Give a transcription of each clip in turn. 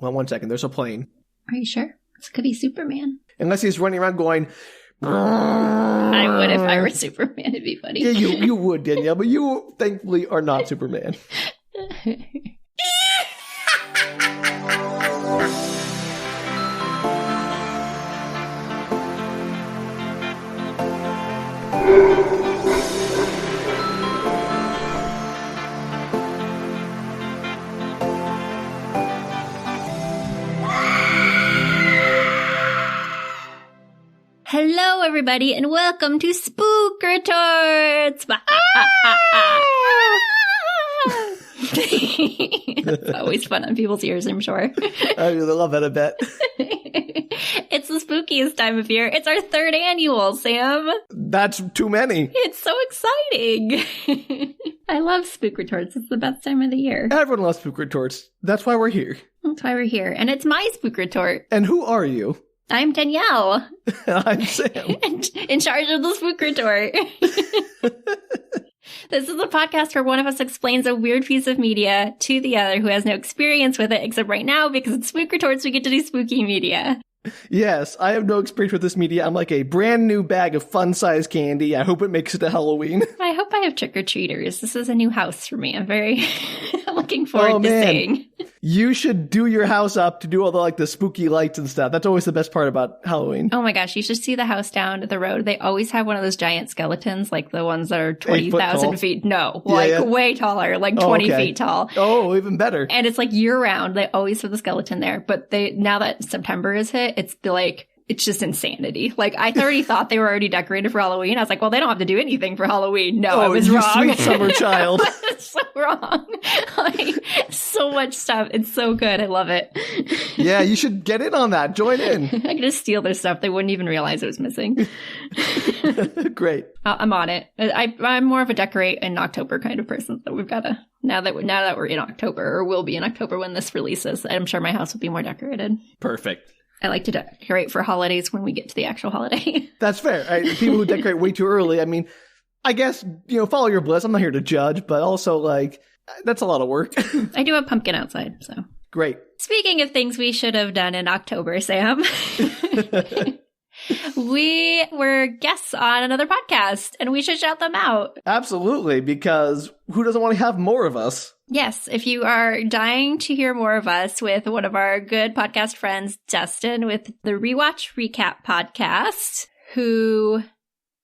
Well, 1 second. There's a plane. Are you sure? This could be Superman. Unless he's running around going... I would if I were Superman. It'd be funny. Yeah, you would, Danielle, but you thankfully are not Superman. Hello, everybody, and welcome to Spook Retorts! It's always fun on people's ears, I'm sure. I really love it, I bet. It's the spookiest time of year. It's our 3rd annual, Sam. That's too many. It's so exciting. I love Spook Retorts. It's the best time of the year. Everyone loves Spook Retorts. That's why we're here. That's why we're here. And it's my Spook Retort. And who are you? I'm Danielle. I'm Sam. And in charge of the Spook Retort. This is a podcast where one of us explains a weird piece of media to the other who has no experience with it, except right now, because it's Spook Retorts, we get to do spooky media. Yes, I have no experience with this media. I'm like a brand new bag of fun-sized candy. I hope it makes it to Halloween. I hope I have trick-or-treaters. This is a new house for me. I'm very looking forward to seeing. You should do your house up to do all the spooky lights and stuff. That's always the best part about Halloween. Oh my gosh, you should see the house down the road. They always have one of those giant skeletons, like the ones that are 20,000 feet. No, way taller, like 20 feet tall. Oh, even better. And it's year round. They always have the skeleton there. But now that September is hit, it's just insanity. I already thought they were already decorated for Halloween. I was like, well, they don't have to do anything for Halloween. No, I was wrong. Sweet summer child. So wrong. So much stuff. It's so good. I love it. Yeah, you should get in on that. Join in. I could just steal their stuff. They wouldn't even realize it was missing. Great. I'm on it. I'm more of a decorate in October kind of person. So we've got to, now that we're in October, or will be in October when this releases, I'm sure my house will be more decorated. Perfect. I like to decorate for holidays when we get to the actual holiday. That's fair. People who decorate way too early, I guess, follow your bliss. I'm not here to judge, but also, that's a lot of work. I do have pumpkin outside, so. Great. Speaking of things we should have done in October, Sam, we were guests on another podcast, and we should shout them out. Absolutely, because who doesn't want to have more of us? Yes, if you are dying to hear more of us with one of our good podcast friends, Dustin, with the Rewatch Recap podcast,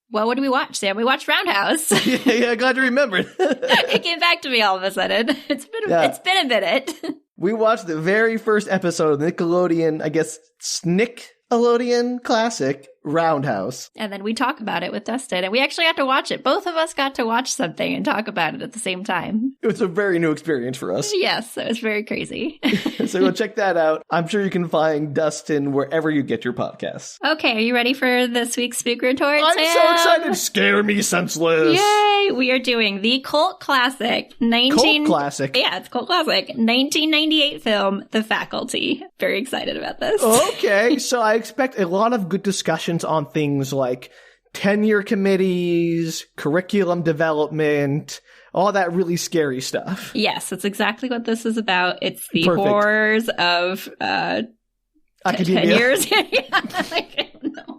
what did we watch, Sam? We watched Roundhouse. Yeah, glad you remembered. It came back to me all of a sudden. It's been a minute. We watched the very first episode of the Nickelodeon, I guess, Snickelodeon classic, Roundhouse. And then we talk about it with Dustin, and we actually got to watch it. Both of us got to watch something and talk about it at the same time. It was a very new experience for us. Yes, it was very crazy. So go check that out. I'm sure you can find Dustin wherever you get your podcasts. Okay, are you ready for this week's Spook Retorts? I'm so excited! Scare me senseless! Yay! We are doing the cult classic. Cult classic? Yeah, it's cult classic. 1998 film, The Faculty. Very excited about this. Okay, so I expect a lot of good discussions on things like tenure committees, curriculum development, all that really scary stuff. Yes, that's exactly what this is about. It's the horrors of academia. Tenures. I don't know.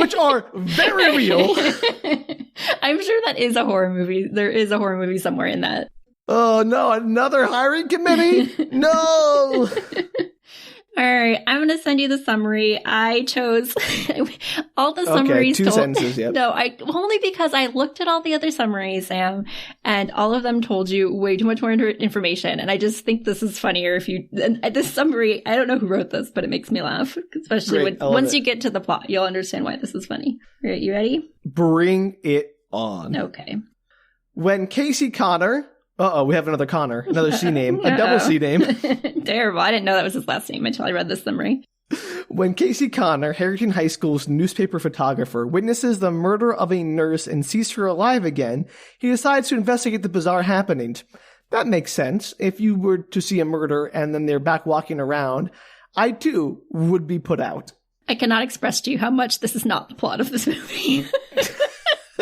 Which are very real. I'm sure that is a horror movie. There is a horror movie somewhere in that. Oh no, another hiring committee? No! All right, I'm going to send you the summary. I chose all the summaries. Okay, 2 sentences, yep. No, only because I looked at all the other summaries, Sam, and all of them told you way too much more information. And I just think this is funnier if you... this summary, I don't know who wrote this, but it makes me laugh. Especially once you get to the plot, you'll understand why this is funny. All right, you ready? Bring it on. Okay. When Casey Connor... Uh-oh, we have another Connor, another C name, a double C name. Terrible. I didn't know that was his last name until I read this summary. When Casey Connor, Harrington High School's newspaper photographer, witnesses the murder of a nurse and sees her alive again, he decides to investigate the bizarre happenings. That makes sense. If you were to see a murder and then they're back walking around, I too would be put out. I cannot express to you how much this is not the plot of this movie.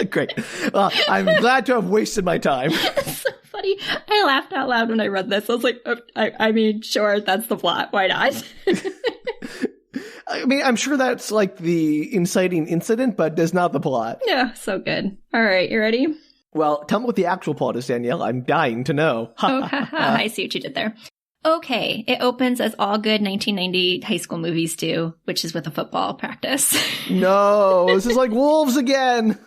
Great. Well, I'm glad to have wasted my time. It's so funny. funny. I laughed out loud when I read this. I was like, I mean, sure, that's the plot. Why not? I mean, I'm sure that's like the inciting incident, but that's not the plot. Yeah, so good. All right, you ready? Well, tell me what the actual plot is, Danielle. I'm dying to know. I see what you did there. Okay, it opens as all good 1990 high school movies do, which is with a football practice. No, this is like wolves again.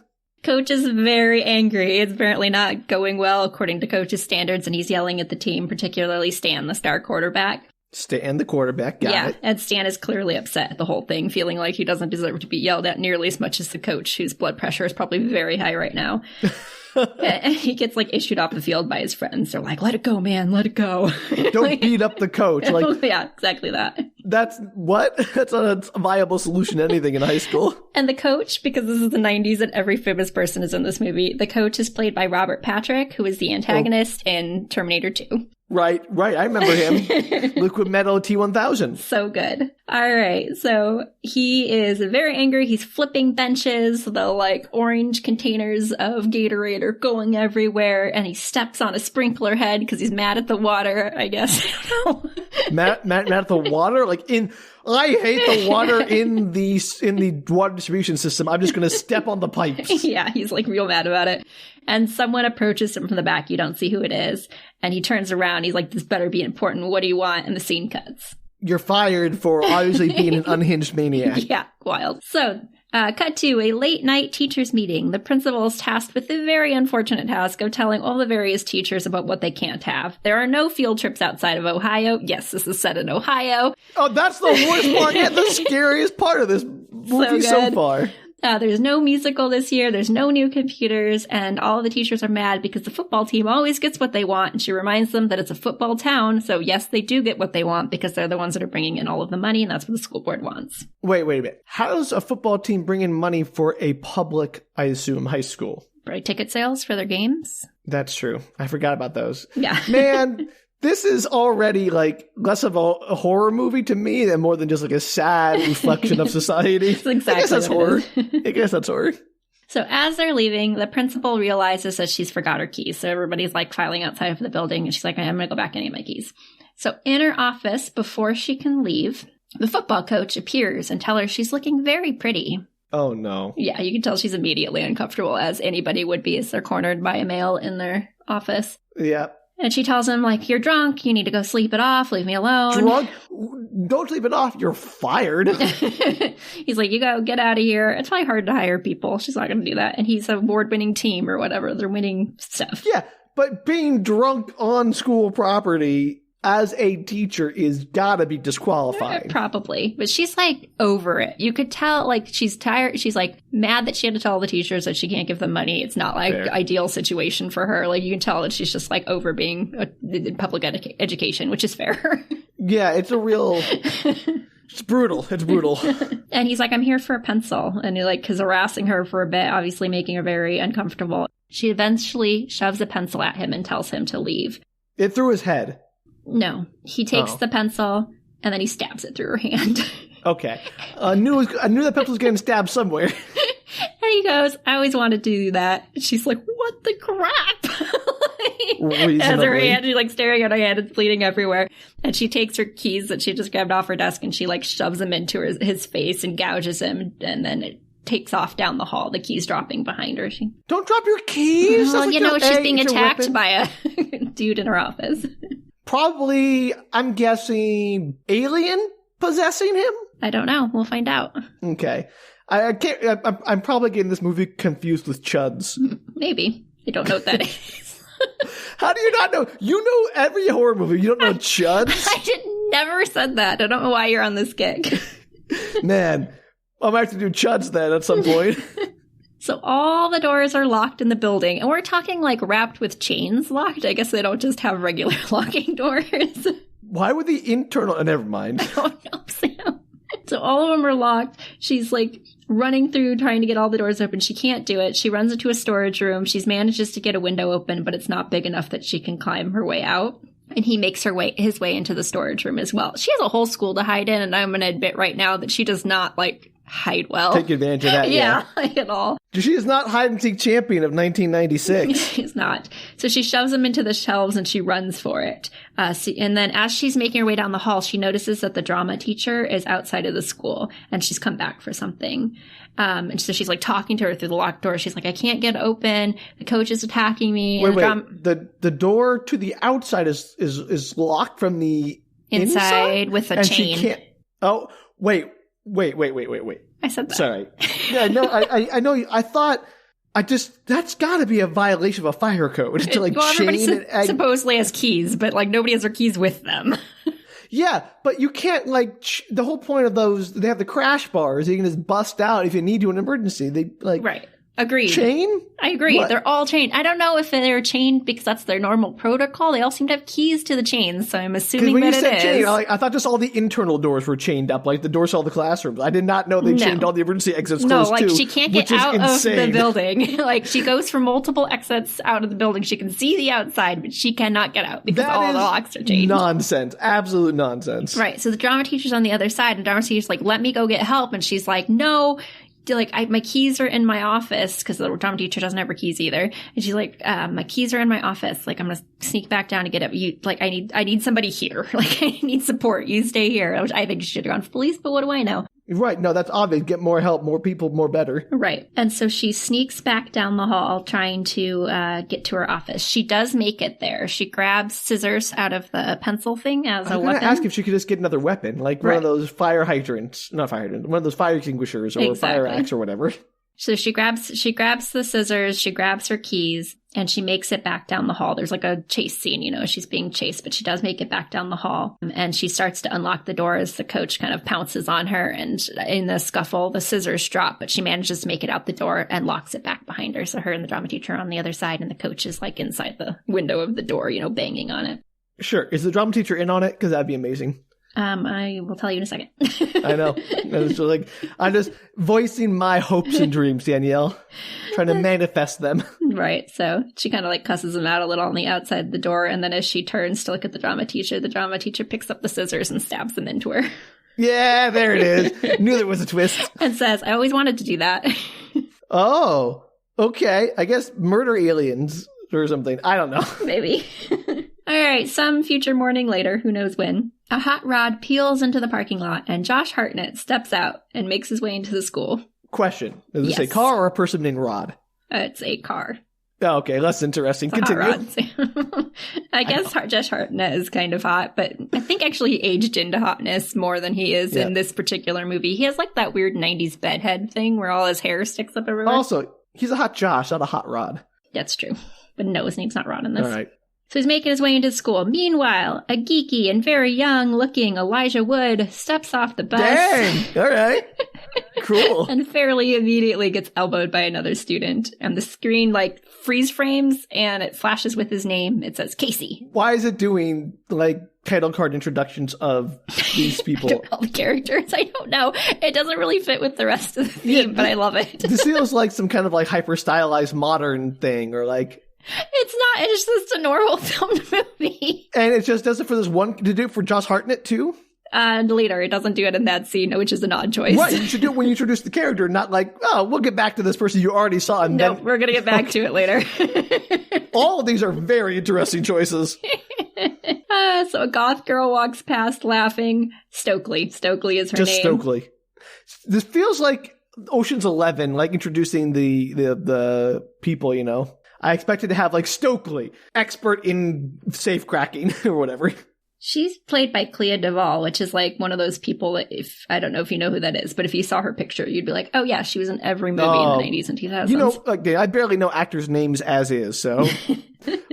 Coach is very angry. It's apparently not going well according to coach's standards, and he's yelling at the team, particularly Stan, the star quarterback. Stan, the quarterback, got it. And Stan is clearly upset at the whole thing, feeling like he doesn't deserve to be yelled at nearly as much as the coach, whose blood pressure is probably very high right now. And he gets like issued off the field by his friends. They're like, let it go, man, let it go. Don't beat up the coach. Like, yeah, exactly that. That's what? That's a viable solution to anything in high school. And the coach, because this is the 90s and every famous person is in this movie, the coach is played by Robert Patrick, who is the antagonist in Terminator 2. Right. I remember him. Liquid Metal T-1000. So good. All right. So he is very angry. He's flipping benches. The like orange containers of Gatorade are going everywhere. And he steps on a sprinkler head because he's mad at the water, I guess. I don't know. Mad at the water? I hate the water in the water distribution system. I'm just going to step on the pipes. Yeah, he's like real mad about it. And someone approaches him from the back. You don't see who it is. And he turns around. He's like, this better be important. What do you want? And the scene cuts. You're fired for obviously being an unhinged maniac. Yeah, wild. So, cut to a late night teachers meeting. The principal is tasked with the very unfortunate task of telling all the various teachers about what they can't have. There are no field trips outside of Ohio. Yes, this is set in Ohio. Oh, that's the worst part and the scariest part of this movie so far. There's no musical this year. There's no new computers. And all the teachers are mad because the football team always gets what they want. And she reminds them that it's a football town. So yes, they do get what they want because they're the ones that are bringing in all of the money. And that's what the school board wants. Wait a minute. How does a football team bring in money for a public, I assume, high school? Right, ticket sales for their games. That's true. I forgot about those. Yeah. Man, this is already like less of a horror movie to me than more than just like a sad reflection of society. That's exactly I guess that's horror. I guess that's horror. So as they're leaving, the principal realizes that she's forgot her keys. So everybody's like filing outside of the building and she's like, I'm going to go back and get my keys. So in her office, before she can leave, the football coach appears and tells her she's looking very pretty. Oh, no. Yeah, you can tell she's immediately uncomfortable, as anybody would be as they're cornered by a male in their office. Yeah. And she tells him, like, you're drunk, you need to go sleep it off, leave me alone. Drunk? Don't sleep it off, you're fired. He's like, you go, get out of here. It's probably hard to hire people. She's not going to do that. And he's a award-winning team or whatever. They're winning stuff. Yeah, but being drunk on school property as a teacher is gotta be disqualifying. Probably. But she's like over it. You could tell like she's tired. She's like mad that she had to tell the teachers that she can't give them money. It's not like ideal situation for her. Like you can tell that she's just like over being in public education, which is fair. Yeah, it's a real... It's brutal. It's brutal. And he's like, I'm here for a pencil. And he like is harassing her for a bit, obviously making her very uncomfortable. She eventually shoves a pencil at him and tells him to leave. It through his head. No, he takes the pencil and then he stabs it through her hand. Okay. I knew that pencil was getting stabbed somewhere. And he goes, I always wanted to do that. She's like, what the crap? As her hand, she's like staring at her hand, it's bleeding everywhere. And she takes her keys that she just grabbed off her desk and she like shoves them into his face and gouges him. And then it takes off down the hall, the keys dropping behind her. Don't drop your keys! Well, you know, she's being attacked by a dude in her office. Probably, I'm guessing, alien possessing him? I don't know. We'll find out. Okay. I'm probably getting this movie confused with Chuds. Maybe. I don't know what that is. How do you not know? You know every horror movie. You don't know Chuds? I never said that. I don't know why you're on this kick. Man, I might have to do Chuds then at some point. So all the doors are locked in the building. And we're talking like wrapped with chains locked. I guess they don't just have regular locking doors. Why would the internal... never mind. I don't know, Sam. So all of them are locked. She's like running through trying to get all the doors open. She can't do it. She runs into a storage room. She manages to get a window open, but it's not big enough that she can climb her way out. And he makes his way into the storage room as well. She has a whole school to hide in, and I'm going to admit right now that she does not like hide well. Take advantage of that, yeah. At all. She is not hide-and-seek champion of 1996. She's not. So she shoves him into the shelves and she runs for it. And then as she's making her way down the hall, she notices that the drama teacher is outside of the school and she's come back for something. And so she's like talking to her through the locked door. She's like, I can't get open. The coach is attacking me. Wait. The door to the outside is locked from the inside with a and chain. She can't. Oh, wait. I said that. Sorry. Yeah, no, I know. I thought. That's got to be a violation of a fire code to like chain it. Supposedly has keys, but like nobody has their keys with them. Yeah, but you can't like the whole point of those. They have the crash bars. You can just bust out if you need to in an emergency. They like right. Agreed. Chain? I agree. What? They're all chained. I don't know if they're chained because that's their normal protocol. They all seem to have keys to the chains, so I'm assuming that it is. Chain, I thought just all the internal doors were chained up, like the doors to all the classrooms. I did not know they chained all the emergency exits closed too. No, she can't get out of the building. Like, she goes for multiple exits out of the building. She can see the outside, but she cannot get out because all the locks are chained. Nonsense. Absolute nonsense. Right. So the drama teacher's on the other side, and the drama teacher's like, let me go get help. And she's like, no. Like, my keys are in my office because the drama teacher doesn't have her keys either. And she's like, my keys are in my office. Like, I'm going to sneak back down to get up. I need somebody here. Like, I need support. You stay here. Which I think she should have gone for police, but what do I know? Right. No, that's obvious. Get more help, more people, more better. Right. And so she sneaks back down the hall trying to get to her office. She does make it there. She grabs scissors out of the pencil thing as a weapon. I was going to ask if she could just get another weapon, like one of those fire hydrants. Not fire hydrants. One of those fire extinguishers or fire axe or whatever. So she grabs the scissors, she grabs her keys, and she makes it back down the hall. There's like a chase scene, she's being chased, but she does make it back down the hall. And she starts to unlock the door as the coach kind of pounces on her. And in the scuffle, the scissors drop, but she manages to make it out the door and locks it back behind her. So her and the drama teacher are on the other side, and the coach is like inside the window of the door, banging on it. Sure. Is the drama teacher in on it? Because that'd be amazing. I will tell you in a second. I know. I'm just voicing my hopes and dreams, Danielle. Trying to manifest them. Right. So she kind of like cusses him out a little on the outside of the door. And then as she turns to look at the drama teacher picks up the scissors and stabs them into her. Yeah, there it is. Knew there was a twist. And says, I always wanted to do that. Oh, okay. I guess murder aliens or something. I don't know. Maybe. All right, some future morning later, who knows when, a hot rod peels into the parking lot and Josh Hartnett steps out and makes his way into the school. Question. Is this a car or a person named Rod? It's a car. Oh, okay, less interesting. Continue. I guess Josh Hartnett is kind of hot, but I think actually he aged into hotness more than he is in this particular movie. He has like that weird 90s bedhead thing where all his hair sticks up everywhere. Also, he's a hot Josh, not a hot Rod. That's true. But no, his name's not Rod in this. All right. So he's making his way into school. Meanwhile, a geeky and very young-looking Elijah Wood steps off the bus. Dang! All right. Cool. And fairly immediately gets elbowed by another student. And the screen, like, freeze frames, and it flashes with his name. It says, Casey. Why is it doing, like, title card introductions of these people? All the characters. I don't know. It doesn't really fit with the rest of the theme, but I love it. This feels like some kind of, like, hyper-stylized modern thing, or, like... It's not. It's just a normal filmed movie. And it just does it for this one. Did it do it for Josh Hartnett, too? Later. It doesn't do it in that scene, which is an odd choice. Right. You should do it when you introduce the character, not like, oh, we'll get back to this person you already saw. And no, we're going to get back to it later. All of these are very interesting choices. So a goth girl walks past laughing. Stokely. Stokely is her name. Just Stokely. This feels like Ocean's 11, like introducing the people, I expected to have, like, Stokely, expert in safe cracking or whatever. She's played by Clea Duvall, which is, like, one of those people that I don't know if you know who that is, but if you saw her picture, you'd be like, oh, yeah, she was in every movie in the 90s and 2000s. I barely know actors' names as is, so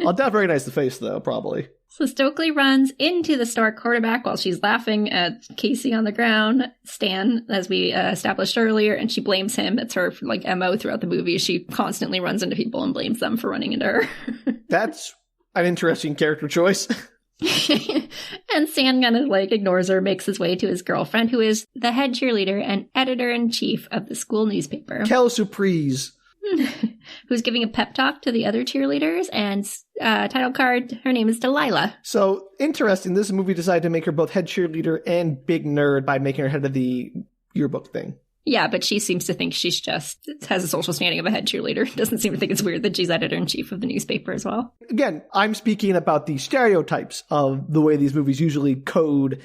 I'll definitely recognize the face, though, probably. So Stokely runs into the store quarterback while she's laughing at Casey on the ground, Stan, as we established earlier, and she blames him. It's her, like, MO throughout the movie. She constantly runs into people and blames them for running into her. That's an interesting character choice. And Stan kind of, like, ignores her, makes his way to his girlfriend, who is the head cheerleader and editor-in-chief of the school newspaper. Quelle surprise. Who's giving a pep talk to the other cheerleaders, and title card, her name is Delilah. So, interesting, this movie decided to make her both head cheerleader and big nerd by making her head of the yearbook thing. Yeah, but she seems to think she's just has a social standing of a head cheerleader. Doesn't seem to think it's weird that she's editor-in-chief of the newspaper as well. Again, I'm speaking about the stereotypes of the way these movies usually code,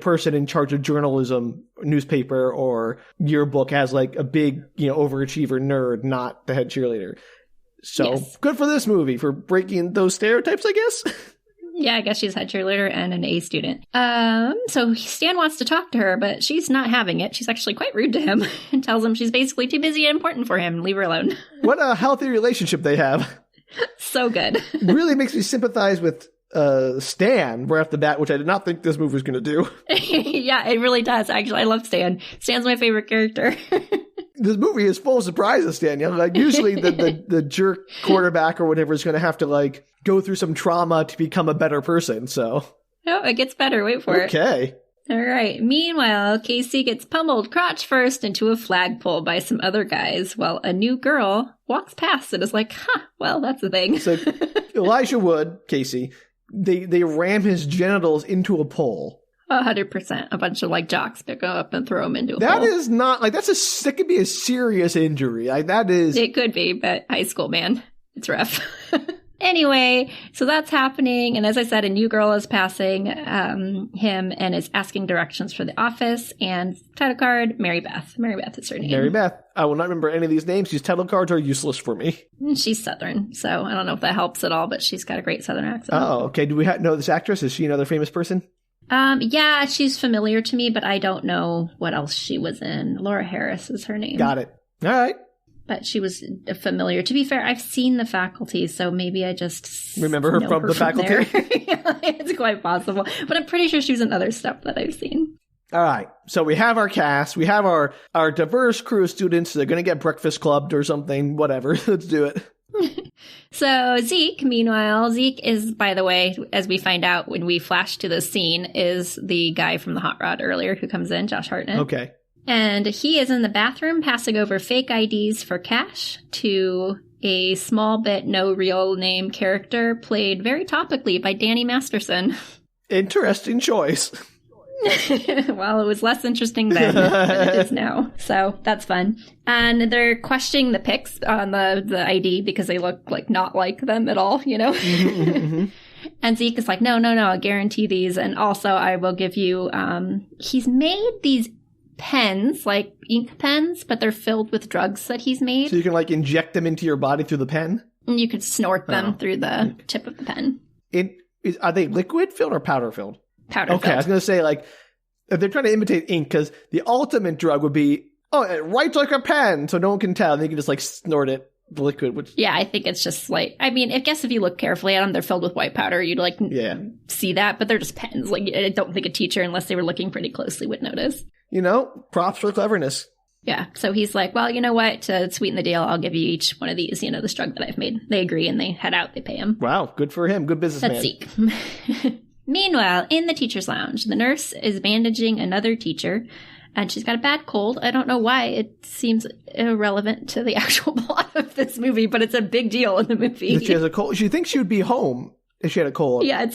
person in charge of journalism, newspaper, or yearbook as like a big, overachiever nerd, not the head cheerleader. So Good for this movie for breaking those stereotypes, I guess. Yeah, I guess she's a head cheerleader and an A student. So Stan wants to talk to her, but she's not having it. She's actually quite rude to him and tells him she's basically too busy and important for him. Leave her alone. What a healthy relationship they have. So good. Really makes me sympathize with Stan right off the bat, which I did not think this movie was going to do. Yeah, it really does. Actually, I love Stan. Stan's my favorite character. This movie is full of surprises, Danielle. Like usually the jerk quarterback or whatever is going to have to like go through some trauma to become a better person. So no, it gets better. Wait for it. Okay. All right. Meanwhile, Casey gets pummeled crotch first into a flagpole by some other guys while a new girl walks past and is like, well, that's the thing. So Elijah Wood, Casey, they ram his genitals into a pole. 100%. A bunch of like jocks pick him up and throw him into a pole. That is not like that could be a serious injury. Like that is. It could be, but high school, man, it's rough. Anyway, so that's happening. And as I said, a new girl is passing him and is asking directions for the office. And title card, Mary Beth. Mary Beth is her name. Mary Beth. I will not remember any of these names. These title cards are useless for me. She's Southern, so I don't know if that helps at all, but she's got a great Southern accent. Oh, okay. Do we know this actress? Is she another famous person? Yeah, she's familiar to me, but I don't know what else she was in. Laura Harris is her name. Got it. All right. But she was familiar. To be fair, I've seen The Faculty, so maybe I just remember her from The Faculty. Yeah, it's quite possible. But I'm pretty sure she was in other stuff that I've seen. All right. So we have our cast. We have our diverse crew of students. They're going to get breakfast clubbed or something. Whatever. Let's do it. So Zeke, meanwhile, Zeke is, by the way, as we find out when we flash to the scene, is the guy from the Hot Rod earlier who comes in, Josh Hartnett. Okay. And he is in the bathroom passing over fake IDs for cash to a small bit no real name character played very topically by Danny Masterson. Interesting choice. Well, it was less interesting then than it is now. So that's fun. And they're questioning the pics on the ID because they look like not like them at all, Mm-hmm. And Zeke is like, no, I guarantee these. And also I will give you, he's made these pens, like ink pens, but they're filled with drugs that he's made. So you can like inject them into your body through the pen? And you could snort them through the tip of the pen. Are they liquid filled or powder filled? Powder Okay, filled. I was going to say, like, if they're trying to imitate ink, because the ultimate drug would be, it writes like a pen, so no one can tell. They can just, like, snort it, the liquid. Which... Yeah, I think it's just, like, I mean, I guess if you look carefully at them, they're filled with white powder. You'd, like, see that, but they're just pens. Like, I don't think a teacher, unless they were looking pretty closely, would notice. Props for cleverness. Yeah, so he's like, well, you know what? To sweeten the deal, I'll give you each one of these, this drug that I've made. They agree, and they head out. They pay him. Wow, good for him. Good businessman. That's Zeke. Meanwhile, in the teacher's lounge, the nurse is bandaging another teacher, and she's got a bad cold. I don't know why. It seems irrelevant to the actual plot of this movie, but it's a big deal in the movie. She has a cold. She thinks she would be home if she had a cold. Yeah,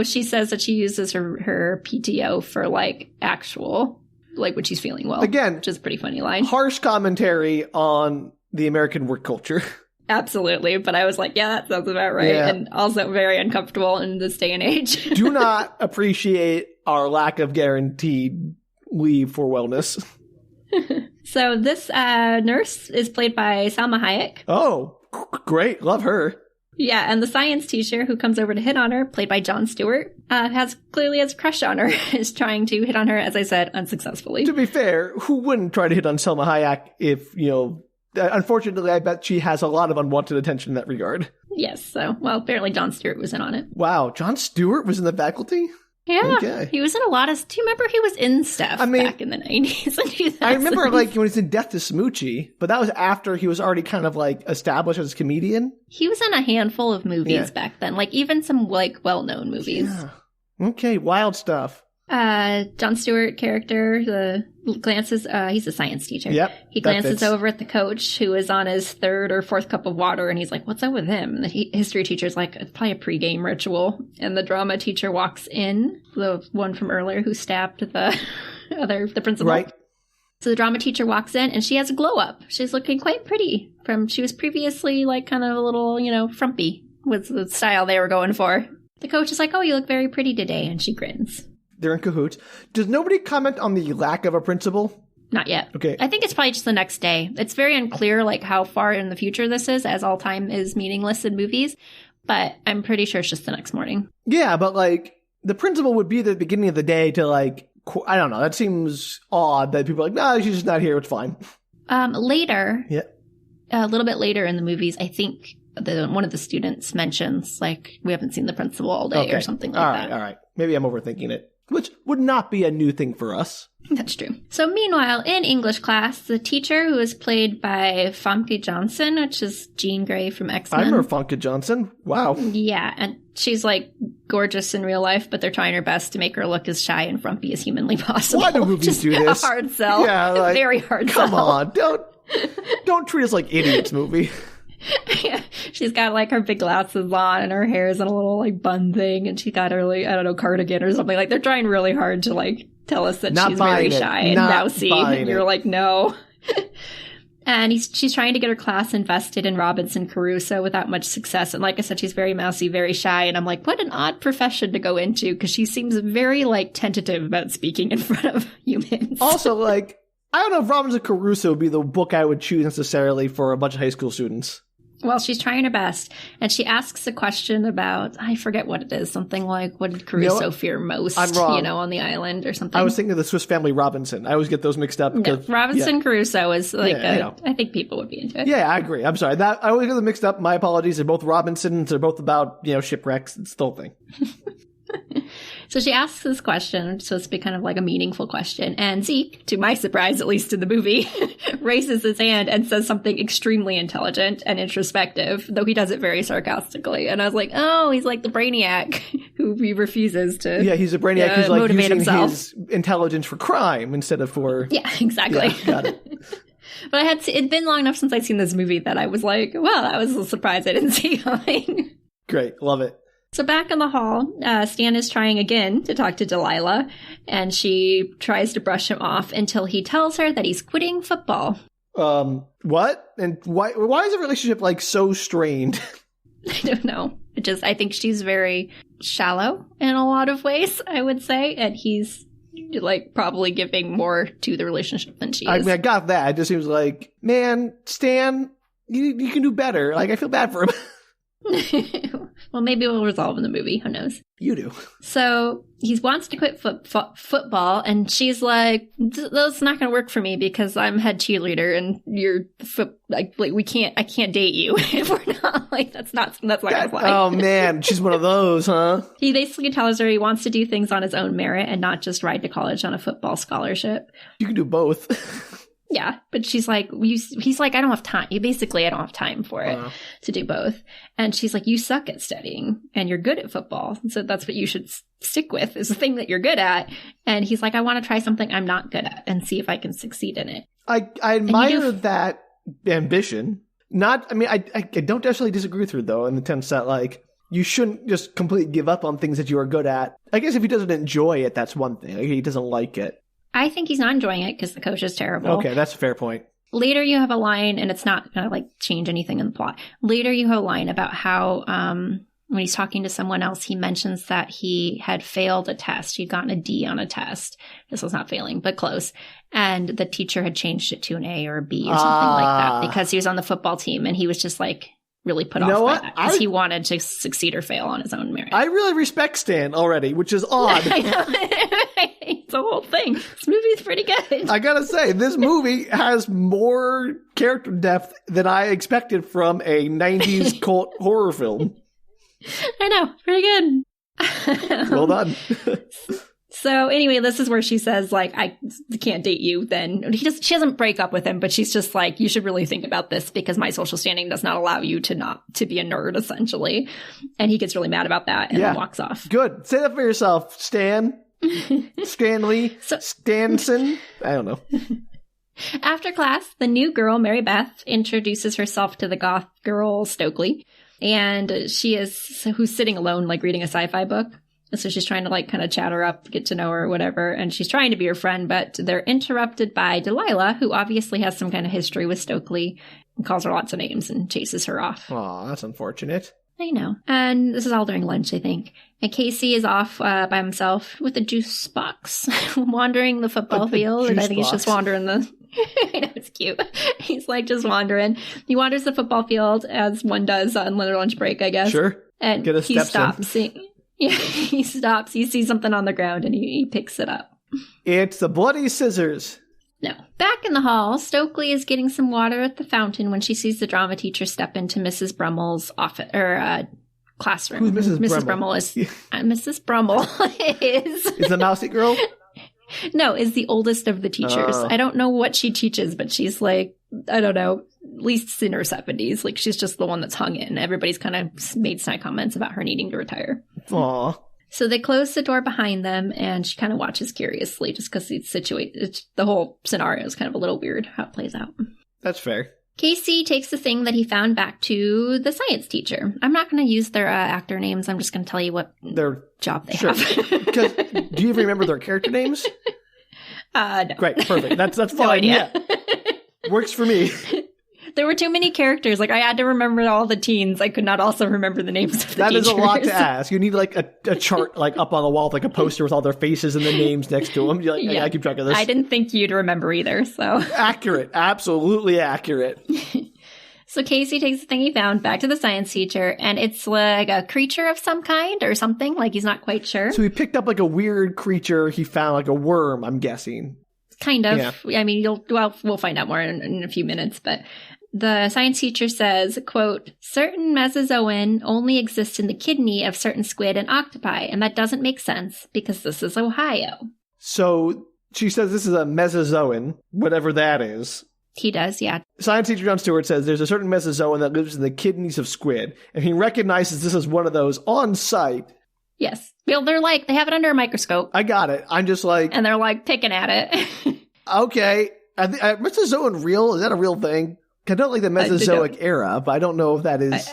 she says that she uses her PTO for, like, actual, like, when she's feeling well. Again, which is a pretty funny line. Harsh commentary on the American work culture. Absolutely, but I was like, yeah, that sounds about right. Yeah. And also very uncomfortable in this day and age. Do not appreciate our lack of guaranteed leave for wellness. So this nurse is played by Salma Hayek. Oh, great. Love her. Yeah, and the science teacher who comes over to hit on her, played by Jon Stewart, clearly has a crush on her, is trying to hit on her, as I said, unsuccessfully. To be fair, who wouldn't try to hit on Salma Hayek if, unfortunately, I bet she has a lot of unwanted attention in that regard. Yes, so, well, apparently Jon Stewart was in on it. Wow, Jon Stewart was in the faculty? Yeah, okay. He was in a lot of... Do you remember he was in stuff back in the 90s and 2000s? I remember, when he was in Death to Smoochie, but that was after he was already kind of, established as a comedian. He was in a handful of movies back then, even some, well-known movies. Yeah. Okay, wild stuff. Jon Stewart character, glances, he's a science teacher. Yep. He glances over at the coach who is on his third or fourth cup of water and he's like, what's up with him? And the history teacher's like, it's probably a pregame ritual. And the drama teacher walks in, the one from earlier who stabbed the principal. Right. So the drama teacher walks in and she has a glow up. She's looking quite pretty she was previously like kind of a little, frumpy was the style they were going for. The coach is like, oh, you look very pretty today. And she grins. They're in cahoots. Does nobody comment on the lack of a principal? Not yet. Okay. I think it's probably just the next day. It's very unclear like how far in the future this is, as all time is meaningless in movies. But I'm pretty sure it's just the next morning. Yeah, but like the principal would be at the beginning of the day to like, I don't know. That seems odd that people are like, no, she's just not here. It's fine. Later. Yeah. A little bit later in the movies, I think one of the students mentions like, we haven't seen the principal all day or something like that. All right. Maybe I'm overthinking it, which would not be a new thing for us. That's true. So meanwhile, in English class, the teacher, who is played by Famke Johnson, which is Jean Grey from X-Men. I remember Famke Johnson. Wow. Yeah, and she's like gorgeous in real life, but they're trying her best to make her look as shy and frumpy as humanly possible. Why do movies do this? A hard sell. Yeah, like, very hard sell. Come on, don't treat us like idiots, movie. Yeah, she's got like her big glasses on and her hair is in a little like bun thing, and she got her like, I don't know, cardigan or something. Like they're trying really hard to like tell us that she's very shy and mousy, and you're like, no. And she's trying to get her class invested in Robinson Crusoe without much success. And like I said, she's very mousy, very shy. And I'm like, what an odd profession to go into, because she seems very like tentative about speaking in front of humans. Also, like, I don't know if Robinson Crusoe would be the book I would choose necessarily for a bunch of high school students. Well, she's trying her best, and she asks a question about, I forget what it is, something like, what did Crusoe fear most, I'm wrong. On the island or something? I was thinking of the Swiss Family Robinson. I always get those mixed up. Because, Robinson Crusoe is like, I think people would be into it. Yeah, I agree. I'm sorry. I always get them mixed up. My apologies. They're both Robinsons. They're both about, shipwrecks. It's the whole thing. So she asks this question, it's supposed to be kind of like a meaningful question. And Zeke, to my surprise, at least in the movie, raises his hand and says something extremely intelligent and introspective, though he does it very sarcastically. And I was like, oh, he's like the brainiac who he refuses to Yeah, he's a brainiac who's like using himself. His intelligence for crime instead of for... Yeah, exactly. Yeah, got it. But it'd been long enough since I'd seen this movie that I was like, well, that was a surprise I didn't see coming. Great, love it. So back in the hall, Stan is trying again to talk to Delilah, and she tries to brush him off until he tells her that he's quitting football. What? And why is the relationship like so strained? I don't know. I think she's very shallow in a lot of ways, I would say, and he's like probably giving more to the relationship than she is. I mean, I got that. It just seems like, man, Stan, you can do better. Like, I feel bad for him. Well, maybe we'll resolve in the movie. Who knows? You do. So he wants to quit football, and she's like, "That's not going to work for me because I'm head cheerleader, and you're like we can't. I can't date you if we're not like that's not going to fly." Oh man, she's one of those, huh? He basically tells her he wants to do things on his own merit and not just ride to college on a football scholarship. You can do both. Yeah, but she's like, he's like, I don't have time. I don't have time for it to do both. And she's like, you suck at studying and you're good at football. So that's what you should stick with, is the thing that you're good at. And he's like, I want to try something I'm not good at and see if I can succeed in it. I admire that ambition. I don't necessarily disagree with her, though, in the sense that, like, you shouldn't just completely give up on things that you are good at. I guess if he doesn't enjoy it, that's one thing. Like, he doesn't like it. I think he's not enjoying it because the coach is terrible. Okay, that's a fair point. Later you have a line, and it's not going to like change anything in the plot. Later you have a line about how when he's talking to someone else, he mentions that he had failed a test. He'd gotten a D on a test. This was not failing, but close. And the teacher had changed it to an A or a B or something like that because he was on the football team, and he was just like really put off by that because he wanted to succeed or fail on his own merit. I really respect Stan already, which is odd. I know. It's a whole thing. This movie's pretty good. I gotta say, this movie has more character depth than I expected from a 90s cult horror film. I know. Pretty good. Well done. So anyway, this is where she says, like, I can't date you then. She doesn't break up with him, but she's just like, you should really think about this because my social standing does not allow you to be a nerd, essentially. And he gets really mad about that and then walks off. Good. Say that for yourself, Stan. Stanley. Stanson. I don't know. After class, the new girl, Mary Beth, introduces herself to the goth girl, Stokely. And who's sitting alone, like reading a sci-fi book. So she's trying to like kind of chat her up, get to know her or whatever. And she's trying to be her friend, but they're interrupted by Delilah, who obviously has some kind of history with Stokely and calls her lots of names and chases her off. Aw, that's unfortunate. I know. And this is all during lunch, I think. And Casey is off by himself with a juice box, wandering the football field. And I think he's just wandering the... I know, it's cute. He's like just wandering. He wanders the football field as one does on their lunch break, I guess. Sure. And he stops. He stops. He sees something on the ground and he picks it up. It's the bloody scissors. No. Back in the hall, Stokely is getting some water at the fountain when she sees the drama teacher step into Mrs. Brummel's office or classroom. Who's Mrs. Mrs. Brummel? Brummel is Mrs. Brummel is the mousy girl? No, is the oldest of the teachers. I don't know what she teaches, but she's like, I don't know, at least in her 70s. Like, she's just the one that's hung in. Everybody's kind of made snide comments about her needing to retire. Aw. So they close the door behind them, and she kind of watches curiously just because the whole scenario is kind of a little weird how it plays out. That's fair. Casey takes the thing that he found back to the science teacher. I'm not going to use their actor names. I'm just going to tell you what their job they have. Because do you even remember their character names? No. Great, perfect. That's fine. No idea. Yeah. Works for me. There were too many characters. Like, I had to remember all the teens. I could not also remember the names of the That teachers. is a lot to ask. You need like a chart like up on the wall, like a poster with all their faces and the names next to them. You're like, I keep track of this. I didn't think you'd remember either, so. Accurate. Absolutely accurate. So Casey takes the thing he found back to the science teacher, and it's like a creature of some kind or something. Like, he's not quite sure. So he picked up like a weird creature he found, like a worm, I'm guessing. Kind of. Yeah. I mean, we'll find out more in a few minutes, but the science teacher says, quote, certain mesozoan only exist in the kidney of certain squid and octopi, and that doesn't make sense because this is Ohio. So she says this is a mesozoan, whatever that is. He does, yeah. Science teacher Jon Stewart says there's a certain mesozoan that lives in the kidneys of squid, and he recognizes this as one of those on site. Yes. Well, they have it under a microscope. I got it. I'm just like... And they're like picking at it. Okay. Mesozoan real? Is that a real thing? I don't like the Mesozoic era, but I don't know if that is...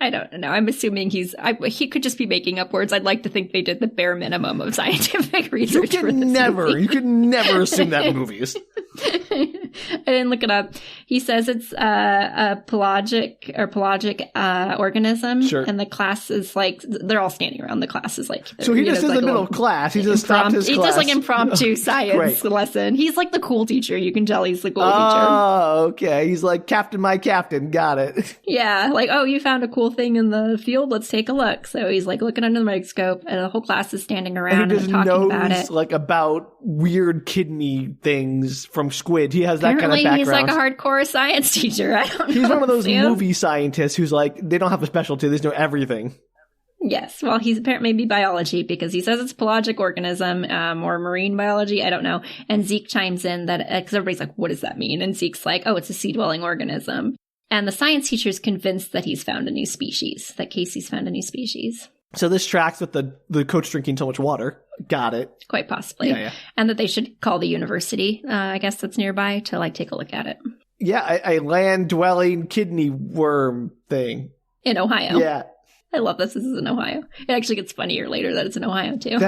I don't know. I'm assuming he could just be making up words. I'd like to think they did the bare minimum of scientific research. You can never assume that in movies. I didn't look it up. He says it's a pelagic organism. Sure. And the class is like, they're all standing around. The class is like... So he just in the middle of class. He just stopped his class. He does like impromptu science lesson. He's like the cool teacher. You can tell he's the cool teacher. Oh, okay. He's like, Captain, my captain. Got it. Yeah. Like, oh, you found a cool thing in the field, let's take a look. So he's like looking under the microscope, and the whole class is standing around and talking about it. Like about weird kidney things from squid. He has that Apparently, kind of background. He's like a hardcore science teacher. I don't know. He's one of those movie scientists who's like, they don't have a specialty, they just know everything. Yes, well, he's apparently maybe biology because he says it's a pelagic organism or marine biology. I don't know. And Zeke chimes in that because everybody's like, what does that mean? And Zeke's like, oh, it's a sea-dwelling organism. And the science teacher's convinced that he's found a new species, that Casey's found a new species. So this tracks with the coach drinking so much water. Got it. Quite possibly. Yeah. And that they should call the university, I guess that's nearby, to like take a look at it. Yeah, a land-dwelling kidney worm thing. In Ohio. Yeah. I love this. This is in Ohio. It actually gets funnier later that it's in Ohio, too.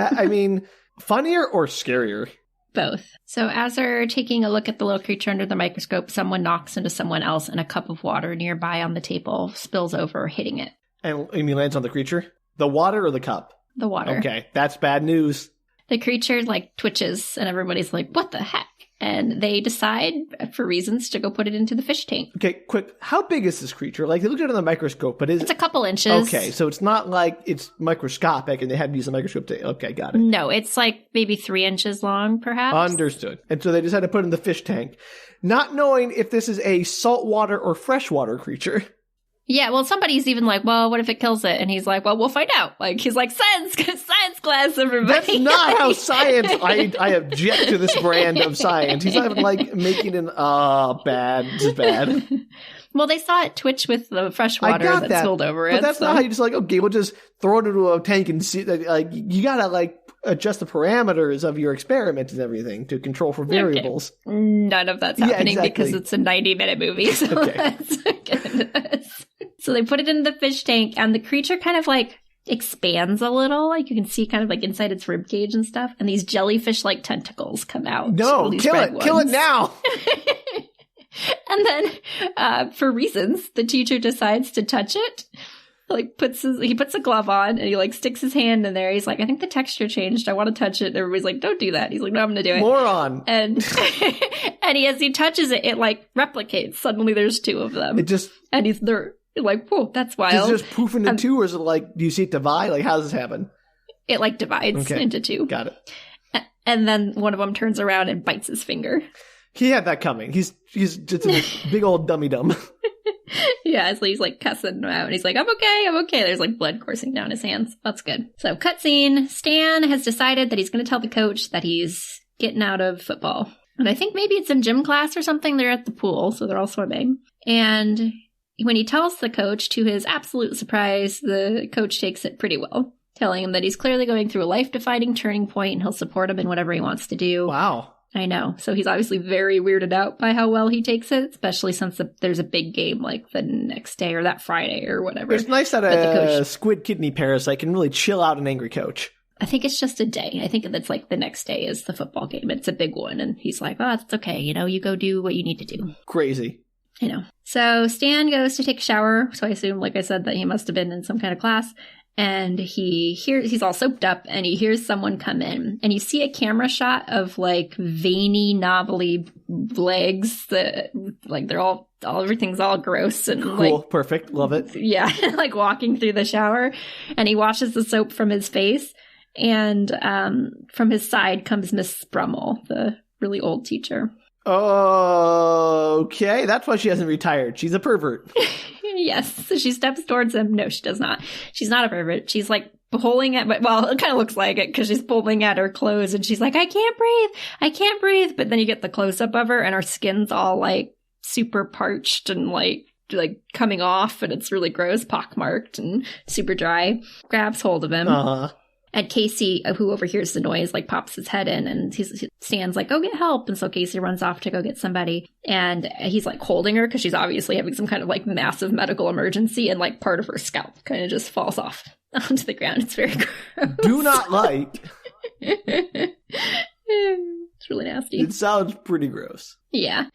Funnier or scarier? Both. So as they're taking a look at the little creature under the microscope, someone knocks into someone else, and a cup of water nearby on the table spills over, hitting it. And he lands on the creature? The water or the cup? The water. Okay, that's bad news. The creature, like, twitches, and everybody's like, what the heck? And they decide, for reasons, to go put it into the fish tank. Okay, quick. How big is this creature? Like, they looked at it on the microscope, but it's a couple inches. Okay, so it's not like it's microscopic and they had to use a microscope to... Okay, got it. No, it's like maybe 3 inches long, perhaps. Understood. And so they decided to put it in the fish tank, not knowing if this is a saltwater or freshwater creature. Yeah, well, somebody's even like, well, what if it kills it? And he's like, well, we'll find out. Like, he's like, science class, everybody. That's not how science... I object to this brand of science. He's not even, like, making an... bad. This is bad. Well, they saw it twitch with the fresh water that spilled over it. But that's not how you just like, okay, we'll just throw it into a tank and see... Like, you gotta, like, adjust the parameters of your experiment and everything to control for variables. Okay. None of that's happening because it's a 90-minute movie. So let's get into this. So they put it in the fish tank, and the creature kind of like expands a little. Like you can see kind of like inside its rib cage and stuff. And these jellyfish-like tentacles come out. No, kill it. Kill it now. And then, for reasons, the teacher decides to touch it. Like he puts a glove on and he like sticks his hand in there. He's like, I think the texture changed. I want to touch it. And everybody's like, don't do that. He's like, no, I'm going to do it. Moron. And as he touches it, it like replicates. Suddenly there's two of them. And they're like, whoa, that's wild. Is it just poof into two, or is it like, do you see it divide? Like, how does this happen? It like divides into two. Got it. And then one of them turns around and bites his finger. He had that coming. He's just a big old dummy-dum. Yeah, so he's like cussing him out, and he's like, I'm okay. There's like blood coursing down his hands. That's good. So cutscene, Stan has decided that he's going to tell the coach that he's getting out of football. And I think maybe it's in gym class or something. They're at the pool, so they're all swimming. And when he tells the coach, to his absolute surprise, the coach takes it pretty well, telling him that he's clearly going through a life-defining turning point and he'll support him in whatever he wants to do. Wow. I know. So he's obviously very weirded out by how well he takes it, especially since there's a big game like the next day or that Friday or whatever. It's nice that a squid kidney parasite can really chill out an angry coach. I think it's just a day. I think that's like the next day is the football game. It's a big one. And he's like, oh, it's okay. You know, you go do what you need to do. Crazy. I know. So Stan goes to take a shower. So I assume, like I said, that he must have been in some kind of class. And he's all soaped up and he hears someone come in. And you see a camera shot of like veiny, knobbly legs that like everything's all gross and cool, like perfect, love it. Yeah, like walking through the shower. And he washes the soap from his face. And from his side comes Miss Brummel, the really old teacher. Okay, that's why she hasn't retired. She's a pervert. Yes, so she steps towards him. No, she does not. She's not a pervert. She's like pulling at, well, it kind of looks like it because she's pulling at her clothes and she's like, I can't breathe. But then you get the close up of her and her skin's all like super parched and like coming off, and it's really gross, pockmarked and super dry. Grabs hold of him. And Casey, who overhears the noise, like pops his head in and he stands like, go get help. And so Casey runs off to go get somebody. And he's like holding her because she's obviously having some kind of like massive medical emergency, and like part of her scalp kind of just falls off onto the ground. It's very gross. Do not like. It's really nasty. It sounds pretty gross. Yeah.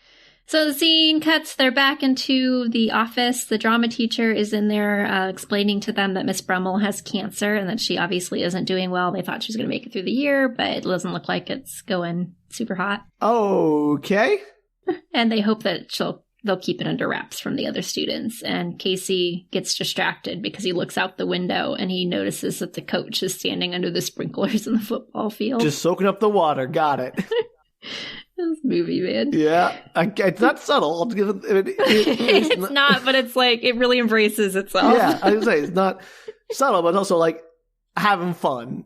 So the scene cuts, they're back into the office. The drama teacher is in there explaining to them that Miss Brummel has cancer and that she obviously isn't doing well. They thought she was going to make it through the year, but it doesn't look like it's going super hot. Okay. And they hope that they'll keep it under wraps from the other students. And Casey gets distracted because he looks out the window and he notices that the coach is standing under the sprinklers in the football field. Just soaking up the water. Got it. This movie, man. Yeah. It's not subtle. I'll give it, it's not, but it's like, it really embraces itself. Yeah, I was say it's not subtle, but also like having fun.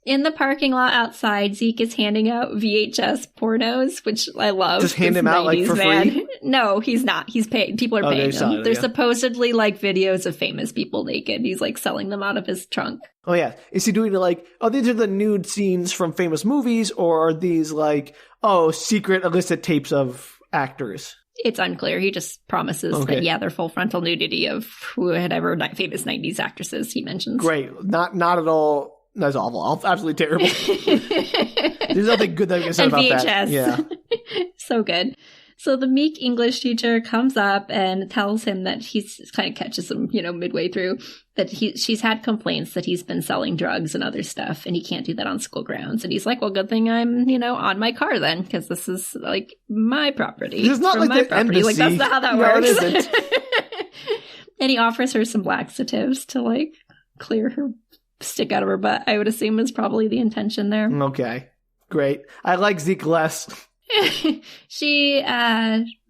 In the parking lot outside, Zeke is handing out VHS pornos, which I love. Just hand them out like for free? No, he's not. He's paid. People are paying him. They're supposedly like videos of famous people naked. He's like selling them out of his trunk. Oh yeah. Is he doing like, oh, these are the nude scenes from famous movies, or are these like, oh, secret illicit tapes of actors? It's unclear. He just promises that, yeah, they're full frontal nudity of whatever famous 90s actresses he mentions. Great. Not at all. That's awful. Absolutely terrible. There's nothing good that I can say about VHS. that. Yeah. So good. So the meek English teacher comes up and tells him that he's kind of catches him, midway through, that she's had complaints that he's been selling drugs and other stuff, and he can't do that on school grounds. And he's like, well, good thing I'm, on my car then, because this is like my property. It's not like my property. Like, that's not how that works. No, it isn't. And he offers her some laxatives to like clear her stick out of her butt, I would assume is probably the intention there. Okay. Great. I like Zeke less. She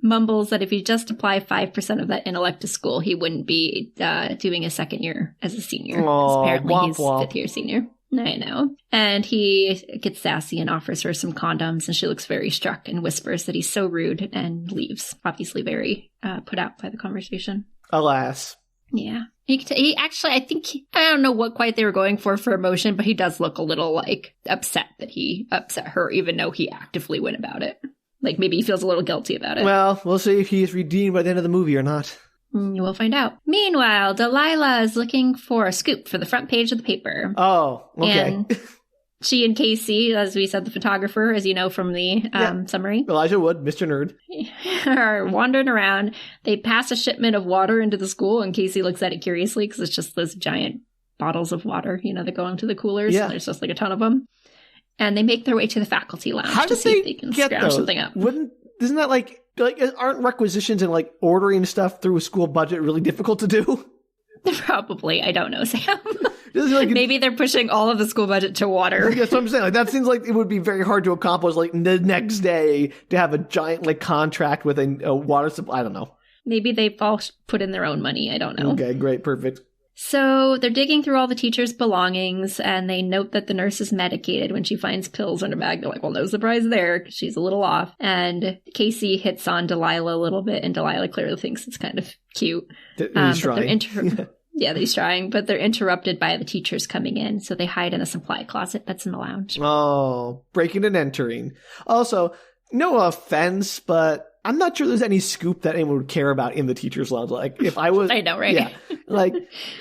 mumbles that if he just apply 5% of that intellect to school, he wouldn't be doing a second year as a senior. Apparently he's fifth year senior. I know. And he gets sassy and offers her some condoms, and she looks very struck and whispers that he's so rude and leaves. Obviously very put out by the conversation. Alas. Yeah. He actually, I don't know what quite they were going for emotion, but he does look a little like upset that he upset her, even though he actively went about it. Like maybe he feels a little guilty about it. Well, we'll see if he is redeemed by the end of the movie or not. We'll find out. Meanwhile, Delilah is looking for a scoop for the front page of the paper. Oh, okay. And she and Casey, as we said, the photographer, as you know from the summary. Elijah Wood, Mr. Nerd. Are wandering around. They pass a shipment of water into the school, and Casey looks at it curiously because it's just those giant bottles of water, that go into the coolers. Yeah. And there's just like a ton of them. And they make their way to the faculty lounge to see if they can scrounge something up. Isn't that like aren't requisitions and like ordering stuff through a school budget really difficult to do? Probably. I don't know, Sam. Maybe they're pushing all of the school budget to water. That's what I'm saying. Like, that seems like it would be very hard to accomplish, like, the next day to have a giant, like, contract with a water supply. I don't know. Maybe they've all put in their own money. I don't know. Okay, great. Perfect. So they're digging through all the teachers' belongings, and they note that the nurse is medicated when she finds pills in her bag. They're like, well, no surprise there, because she's a little off. And Casey hits on Delilah a little bit, and Delilah clearly thinks it's kind of cute. He's trying. Yeah, he's trying, but they're interrupted by the teachers coming in, so they hide in a supply closet that's in the lounge. Oh, breaking and entering. Also, no offense, but I'm not sure there's any scoop that anyone would care about in the teacher's lounge. Like, if I was... I know, right? Yeah. Like,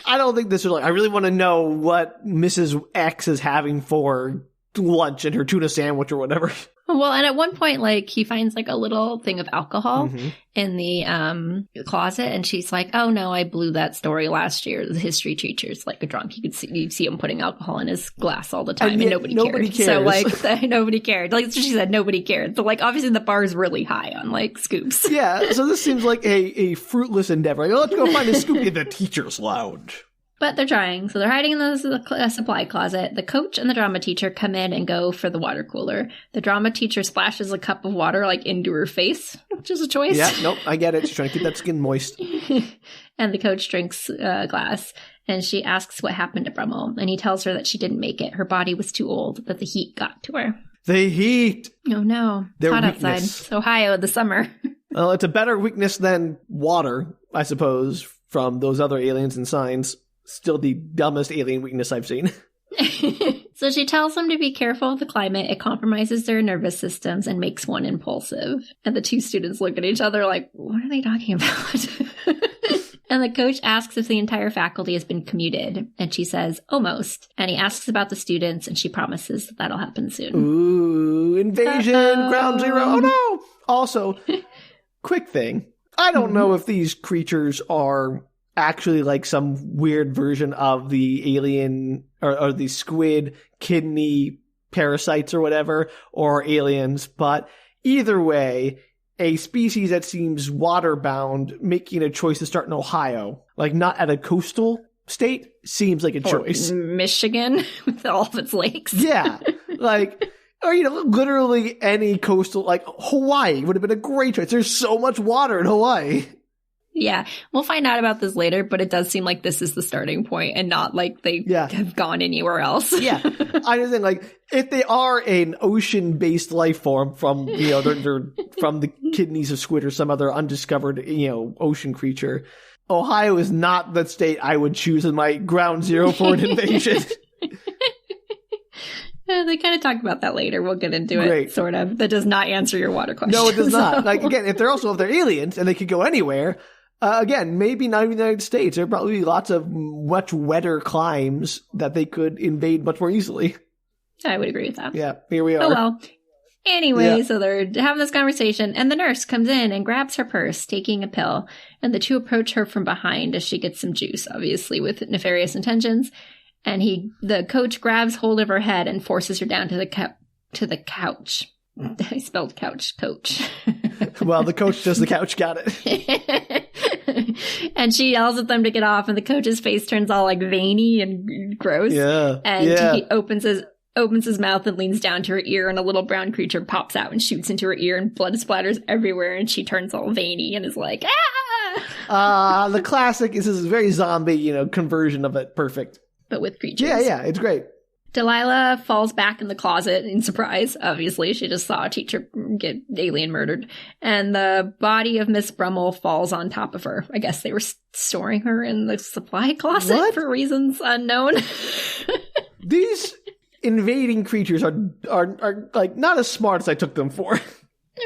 I don't think this is like, I really want to know what Mrs. X is having for lunch and her tuna sandwich or whatever. Well, and at one point, like, he finds, like, a little thing of alcohol in the closet, and she's like, oh, no, I blew that story last year. The history teacher's like a drunk. You'd see him putting alcohol in his glass all the time, and nobody cared. So, like, nobody cared. Like, she said, nobody cared. So, like, obviously the bar is really high on, like, scoops. Yeah, so this seems like a fruitless endeavor. Like, let's go find a scoop in the teacher's lounge. But they're trying. So they're hiding in the supply closet. The coach and the drama teacher come in and go for the water cooler. The drama teacher splashes a cup of water, like, into her face, which is a choice. Yeah, nope, I get it. She's trying to keep that skin moist. And the coach drinks a glass, and she asks what happened to Brummel. And he tells her that she didn't make it. Her body was too old, that the heat got to her. The heat! Oh, no. It's hot outside. It's Ohio, the summer. Well, it's a better weakness than water, I suppose, from those other aliens and signs. Still the dumbest alien weakness I've seen. So she tells them to be careful of the climate. It compromises their nervous systems and makes one impulsive. And the two students look at each other like, what are they talking about? And the coach asks if the entire faculty has been commuted. And she says, almost. And he asks about the students, and she promises that that'll happen soon. Ooh, invasion, ground zero. Oh, no! Also, quick thing. I don't know if these creatures are actually like some weird version of the alien or the squid kidney parasites or whatever, or aliens, but either way, a species that seems water-bound making a choice to start in Ohio, like not at a coastal state, seems like a choice. Michigan with all of its lakes. Yeah, like, or, literally any coastal, like Hawaii would have been a great choice. There's so much water in Hawaii. Yeah, we'll find out about this later, but it does seem like this is the starting point and not like they have gone anywhere else. Yeah, I just think, like, if they are an ocean-based life form from, they're from the kidneys of squid or some other undiscovered, ocean creature, Ohio is not the state I would choose as my ground zero for an invasion. They kind of talk about that later. We'll get into it, sort of. That does not answer your water question. No, it does not. Like, again, if they're aliens and they could go anywhere, again, maybe not even the United States. There are probably lots of much wetter climes that they could invade much more easily. I would agree with that. Yeah, here we are. Oh, well. Anyway, so they're having this conversation, and the nurse comes in and grabs her purse, taking a pill, and the two approach her from behind as she gets some juice, obviously with nefarious intentions. And the coach grabs hold of her head and forces her down to the couch. I spelled couch, coach. Well, the coach does the couch, got it. And she yells at them to get off, and the coach's face turns all like veiny and gross. Yeah. And he opens his mouth and leans down to her ear, and a little brown creature pops out and shoots into her ear, and blood splatters everywhere, and she turns all veiny and is like, ah! The classic is this very zombie, conversion of it. Perfect. But with creatures. Yeah, it's great. Delilah falls back in the closet in surprise. Obviously, she just saw a teacher get alien murdered. And the body of Miss Brummel falls on top of her. I guess they were storing her in the supply closet for reasons unknown. These invading creatures are like not as smart as I took them for.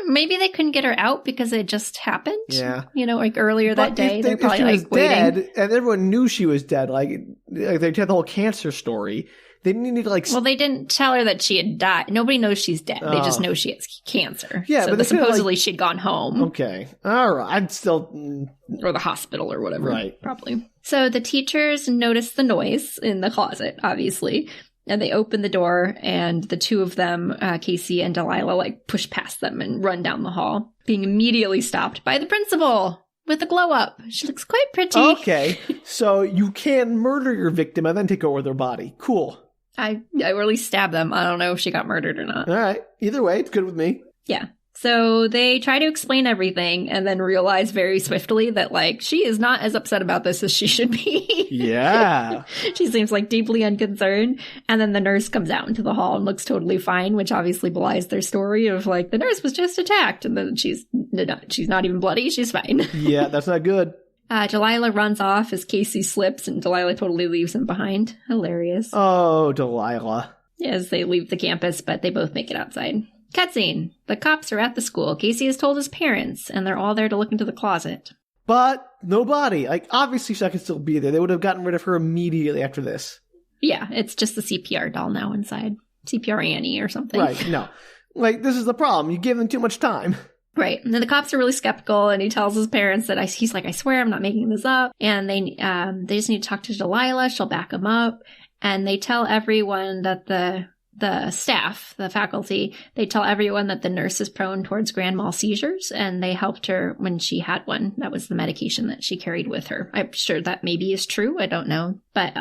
Maybe they couldn't get her out because it just happened. Yeah. You know, like earlier that day. They're probably if she was waiting. dead, and everyone knew she was dead, like they had the whole cancer story. They didn't need to Well, they didn't tell her that she had died. Nobody knows she's dead. They just know she has cancer. Yeah, so but supposedly she'd gone home. Okay. All right. I'm still... Or the hospital or whatever. Right. Probably. So the teachers notice the noise in the closet, obviously. And they open the door, and the two of them, Casey and Delilah, like push past them and run down the hall, being immediately stopped by the principal with a glow up. She looks quite pretty. Okay. So you can murder your victim and then take over their body. Cool. I or at least stab them. I don't know if she got murdered or not. All right. Either way, it's good with me. Yeah. So they try to explain everything and then realize very swiftly that, like, she is not as upset about this as she should be. Yeah. She seems, like, deeply unconcerned. And then the nurse comes out into the hall and looks totally fine, which obviously belies their story of, like, the nurse was just attacked. And then she's not even bloody. She's fine. Yeah, that's not good. Delilah runs off as Casey slips, and Delilah totally leaves him behind. Hilarious. Oh, Delilah. As they leave the campus, but they both make it outside. Cutscene. The cops are at the school. Casey has told his parents, and they're all there to look into the closet. But no body. Like, obviously she could still be there. They would have gotten rid of her immediately after this. Yeah, it's just the CPR doll now inside. CPR Annie or something. Right, no. Like, this is the problem. You give them too much time. Right. And then the cops are really skeptical, and he tells his parents that he's like, I swear I'm not making this up. And they just need to talk to Delilah. She'll back him up. And they tell everyone that the staff, the faculty, they tell everyone that the nurse is prone towards grand mal seizures, and they helped her when she had one. That was the medication that she carried with her. I'm sure that maybe is true. I don't know. But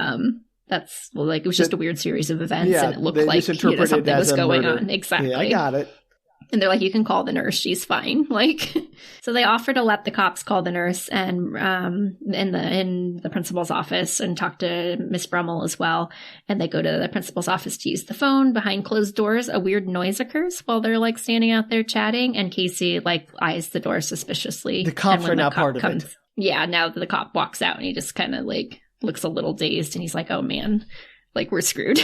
that's, well, like, it was just a weird series of events, and it looked like something was going on. Exactly. Yeah, I got it. And they're like, you can call the nurse. She's fine. Like, so they offer to let the cops call the nurse and in the principal's office and talk to Miss Brummel as well. And they go to the principal's office to use the phone. Behind closed doors, a weird noise occurs while they're like standing out there chatting. And Casey like eyes the door suspiciously. The cops are now part of it. Yeah, now that the cop walks out, and he just kind of like looks a little dazed, and he's like, oh man, like we're screwed.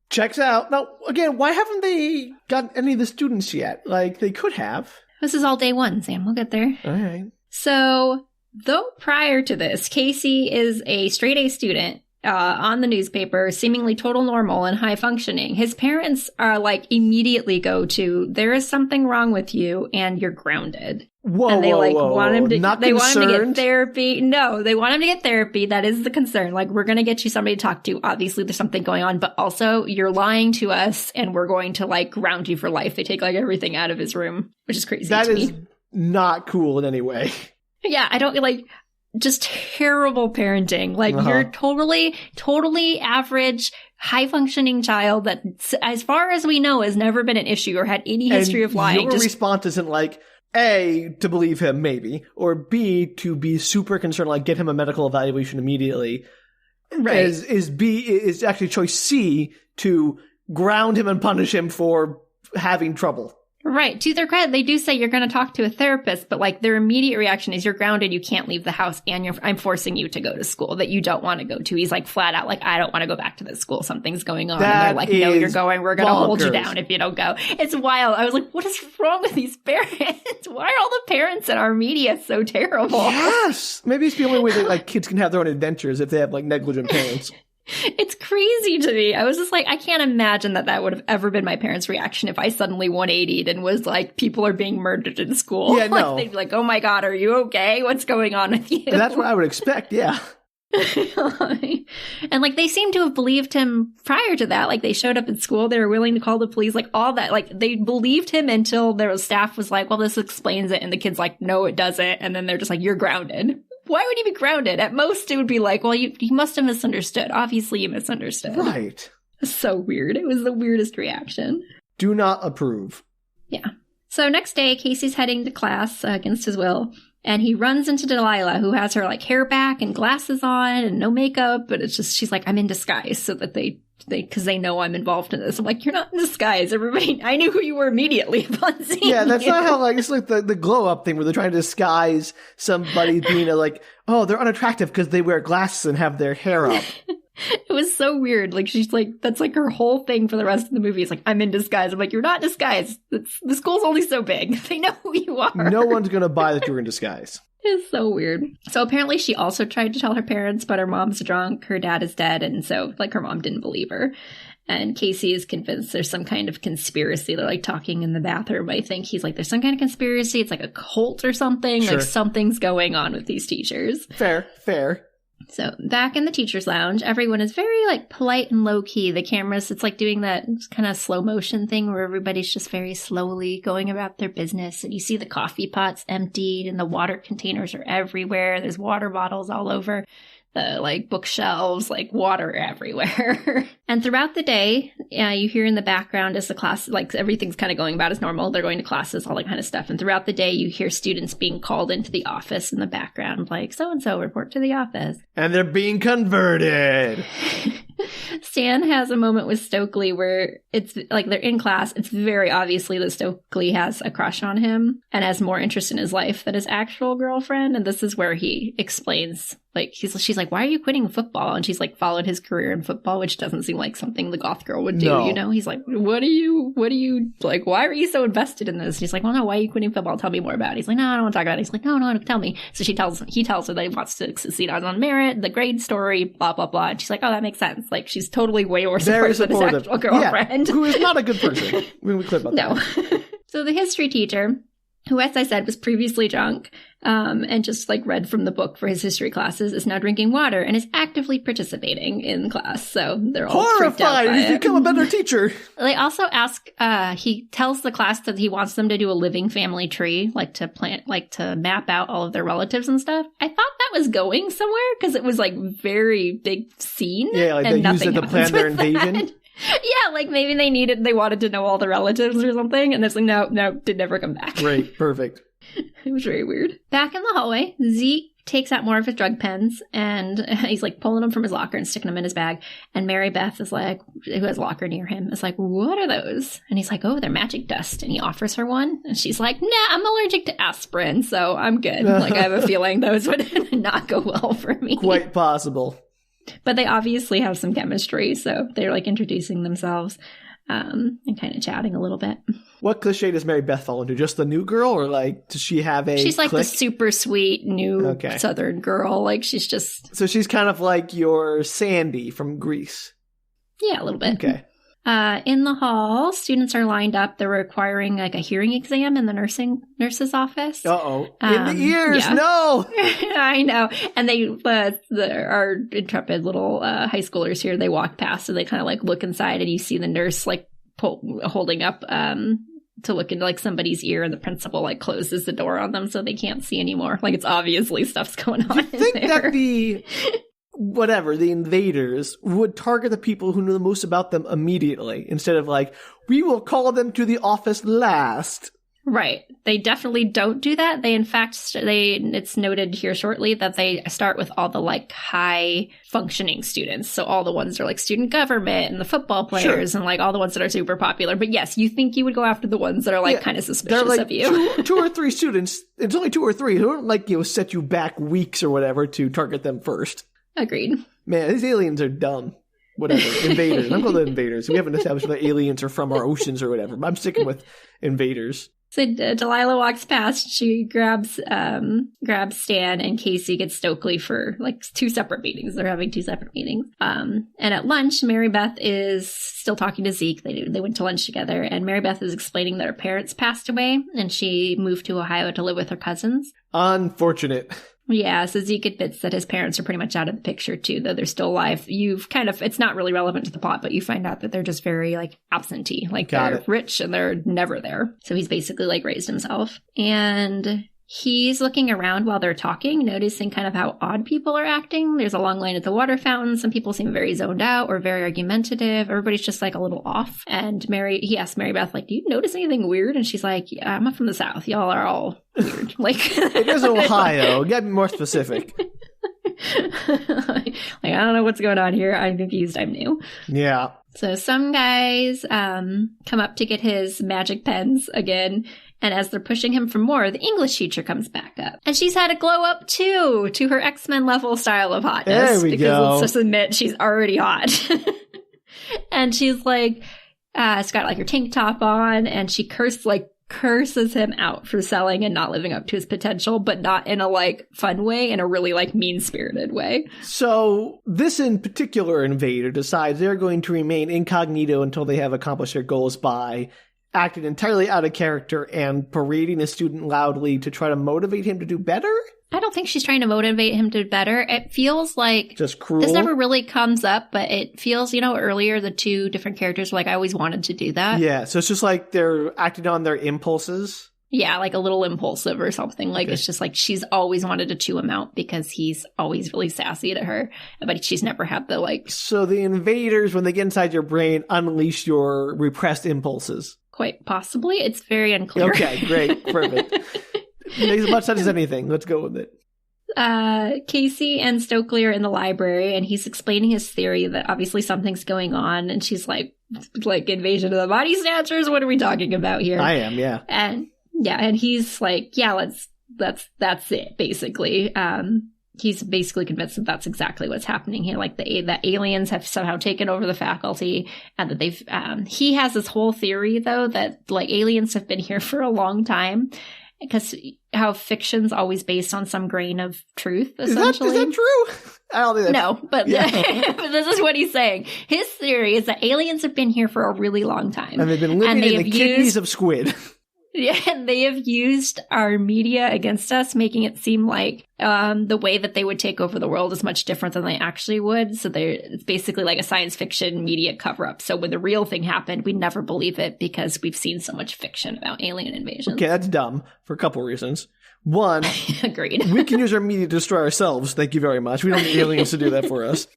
Checks out. Now, again, why haven't they got any of the students yet? Like, they could have. This is all day one, Sam. We'll get there. All right. So, though prior to this, Casey is a straight A student on the newspaper, seemingly total normal and high functioning, his parents are like immediately go to, there is something wrong with you and you're grounded. Whoa, and they whoa. Want him to, Not they concerned? want him to get therapy. No, they want him to get therapy. That is the concern. Like, we're going to get you somebody to talk to. Obviously, there's something going on, but also you're lying to us, and we're going to like ground you for life. They take like everything out of his room, which is crazy. That to is me. Not cool in any way. Yeah, I don't like. Just terrible parenting. Like, you're totally average, high-functioning child that, as far as we know, has never been an issue or had any history of lying. Your response isn't like, A, to believe him, maybe, or B, to be super concerned, like get him a medical evaluation immediately. Right. Is actually choice C, to ground him and punish him for having trouble. Right. To their credit, they do say you're going to talk to a therapist, but like their immediate reaction is you're grounded, you can't leave the house, and I'm forcing you to go to school that you don't want to go to. He's like flat out like, I don't want to go back to this school. Something's going on. That and they're like, no, you're going. We're going to hold you bonkers. down if you don't go. It's wild. I was like, what is wrong with these parents? Why are all the parents in our media so terrible? Yes. Maybe it's the only way that like kids can have their own adventures if they have like negligent parents. It's crazy to me. I was just like, I can't imagine that would have ever been my parents' reaction if I suddenly 180'd and was like, people are being murdered in school. Yeah, no. Like, they'd be like, oh my God, are you okay? What's going on with you? That's what I would expect, yeah. And like, they seem to have believed him prior to that. Like, they showed up at school, they were willing to call the police, like all that. Like, they believed him until their staff was like, well, this explains it. And the kid's like, no, it doesn't. And then they're just like, you're grounded. Why would he be grounded? At most, it would be like, well, you must have misunderstood. Obviously, you misunderstood. Right. So weird. It was the weirdest reaction. Do not approve. Yeah. So next day, Casey's heading to class against his will, and he runs into Delilah, who has her like hair back and glasses on and no makeup, but it's just, she's like, I'm in disguise, so that because they know I'm involved in this. I'm like, you're not in disguise. Everybody, I knew who you were immediately upon seeing Yeah, that's you. not how, like, it's like the glow up thing where they're trying to disguise somebody being like, oh, they're unattractive because they wear glasses and have their hair up. It was so weird. Like, she's like, that's like her whole thing for the rest of the movie. It's like, I'm in disguise. I'm like, you're not in disguise. The school's only so big. They know who you are. No one's going to buy that you're in disguise. It's so weird. So apparently she also tried to tell her parents, but her mom's drunk, her dad is dead, and so, like, her mom didn't believe her. And Casey is convinced there's some kind of conspiracy. They're, like, talking in the bathroom, I think. He's like, there's some kind of conspiracy. It's like a cult or something. Sure. Like, something's going on with these teachers. Fair. So back in the teacher's lounge, everyone is very, like, polite and low-key. The cameras, it's like doing that kind of slow motion thing where everybody's just very slowly going about their business. And you see the coffee pots emptied and the water containers are everywhere. There's water bottles all over the, like, bookshelves, like, water everywhere. And throughout the day, you hear in the background as the class, like, everything's kind of going about as normal. They're going to classes, all that kind of stuff. And throughout the day, you hear students being called into the office in the background, like, so-and-so, report to the office. And they're being converted. Stan has a moment with Stokely where it's like they're in class. It's very obviously that Stokely has a crush on him and has more interest in his life than his actual girlfriend. And this is where he explains, like, she's like, why are you quitting football? And she's like, followed his career in football, which doesn't seem like something the goth girl would do, No. you know? He's like, what do you, like, why are you so invested in this? She's like, well, no, why are you quitting football? Tell me more about it. He's like, no, I don't want to talk about it. He's like, no, tell me. So he tells her that he wants to succeed on merit, the grade story, blah, blah, blah. And she's like, oh, that makes sense. Like, she's totally way more supportive than his actual girlfriend. Yeah, who is not a good person. We clip about that. No. So the history teacher, who, as I said, was previously drunk and just, like, read from the book for his history classes, is now drinking water and is actively participating in class. So they're all horrified. He's become a better teacher. They also ask, he tells the class that he wants them to do a living family tree, like to plant, like to map out all of their relatives and stuff. I thought that was going somewhere because it was, like, very big scene. Yeah, like and they used it to plan their invasion. That. Yeah, like maybe they wanted to know all the relatives or something, and it's like, no, did never come back. Great, perfect. It was very weird. Back in the hallway, Zeke takes out more of his drug pens, and he's, like, pulling them from his locker and sticking them in his bag. And Mary Beth is like, who has a locker near him, is like, what are those? And he's like, oh, they're magic dust. And he offers her one, and she's like, nah, I'm allergic to aspirin, so I'm good. Like, I have a feeling those would not go well for me. Quite possible. But they obviously have some chemistry, so they're, like, introducing themselves and kind of chatting a little bit. What cliche does Mary Beth fall into? Just the new girl, or, like, does she have a She's like clique? the super sweet new Southern girl. Like, she's just... So she's kind of like your Sandy from Greece. Yeah, a little bit. Okay. In the hall, students are lined up. They're requiring, like, a hearing exam in the nurse's office. Uh-oh. In the ears, yeah. No! I know. And our intrepid little high schoolers here, they walk past, and they kind of, like, look inside, and you see the nurse, like, holding up to look into, like, somebody's ear, and the principal, like, closes the door on them so they can't see anymore. Like, it's obviously stuff's going on. Do you think that the invaders would target the people who knew the most about them immediately, instead of, like, we will call them to the office last? Right. They definitely don't do that. They, in fact, it's noted here shortly that they start with all the, like, high functioning students. So all the ones that are, like, student government and the football players, and, like, all the ones that are super popular. But yes, you think you would go after the ones that are, like, kind of suspicious like of you. two or three students. It's only 2 or 3 who don't, like, set you back weeks or whatever to target them first. Agreed. Man, these aliens are dumb. Whatever. Invaders. I'm calling them invaders. We haven't established that aliens are from our oceans or whatever. But I'm sticking with invaders. So Delilah walks past. She grabs Stan, and Casey gets Stokely for, like, 2 separate meetings. They're having 2 separate meetings. And at lunch, Mary Beth is still talking to Zeke. They went to lunch together, and Mary Beth is explaining that her parents passed away, and she moved to Ohio to live with her cousins. Unfortunate. Yeah, so Zeke admits that his parents are pretty much out of the picture, too, though they're still alive. It's not really relevant to the plot, but you find out that they're just very, like, absentee. Like, they're rich and they're never there. So he's basically, like, raised himself. And he's looking around while they're talking, noticing kind of how odd people are acting. There's a long line at the water fountain. Some people seem very zoned out or very argumentative. Everybody's just, like, a little off. And he asked Mary Beth, like, do you notice anything weird? And she's like, yeah, I'm from the South. Y'all are all weird. Like, it is Ohio. Get more specific. Like, I don't know what's going on here. I'm confused. I'm new. Yeah. So some guys come up to get his magic pens again, and as they're pushing him for more, the English teacher comes back up. And she's had a glow up too, to her X-Men level style of hotness. There we go. Let's just admit, she's already hot. And she's like, it's got like her tank top on, and she curses him out for selling and not living up to his potential, but not in a like fun way, in a really like mean-spirited way. So this in particular invader decides they're going to remain incognito until they have accomplished their goals by acting entirely out of character and parading a student loudly to try to motivate him to do better? I don't think she's trying to motivate him to do better. It feels like just cruel. This never really comes up, but it feels, earlier the two different characters were like, I always wanted to do that. Yeah, so it's just like they're acting on their impulses. Yeah, like a little impulsive or something. Like, okay. It's just like she's always wanted to chew him out because he's always really sassy to her, but she's never had the like. So the invaders, when they get inside your brain, unleash your repressed impulses. Quite possibly. It's very unclear. Okay, great. Perfect. Makes as much sense as anything. Let's go with it. Casey and Stokely are in the library, and he's explaining his theory that obviously something's going on, and she's like invasion of the body snatchers. What are we talking about here? I am, yeah. And he's like, yeah, that's it, basically. He's basically convinced that that's exactly what's happening here. Like that aliens have somehow taken over the faculty, and that they've, he has this whole theory though, that like aliens have been here for a long time. Because how fiction's always based on some grain of truth, essentially. Is that true? I don't think that's... No, but, but this is what he's saying. His theory is that aliens have been here for a really long time. And they've been living in the kidneys of squid. Yeah, and they have used our media against us, making it seem like the way that they would take over the world is much different than they actually would. So it's basically like a science fiction media cover-up. So when the real thing happened, we never believe it because we've seen so much fiction about alien invasions. Okay, that's dumb for a couple reasons. One, agreed. We can use our media to destroy ourselves. Thank you very much. We don't need aliens to do that for us.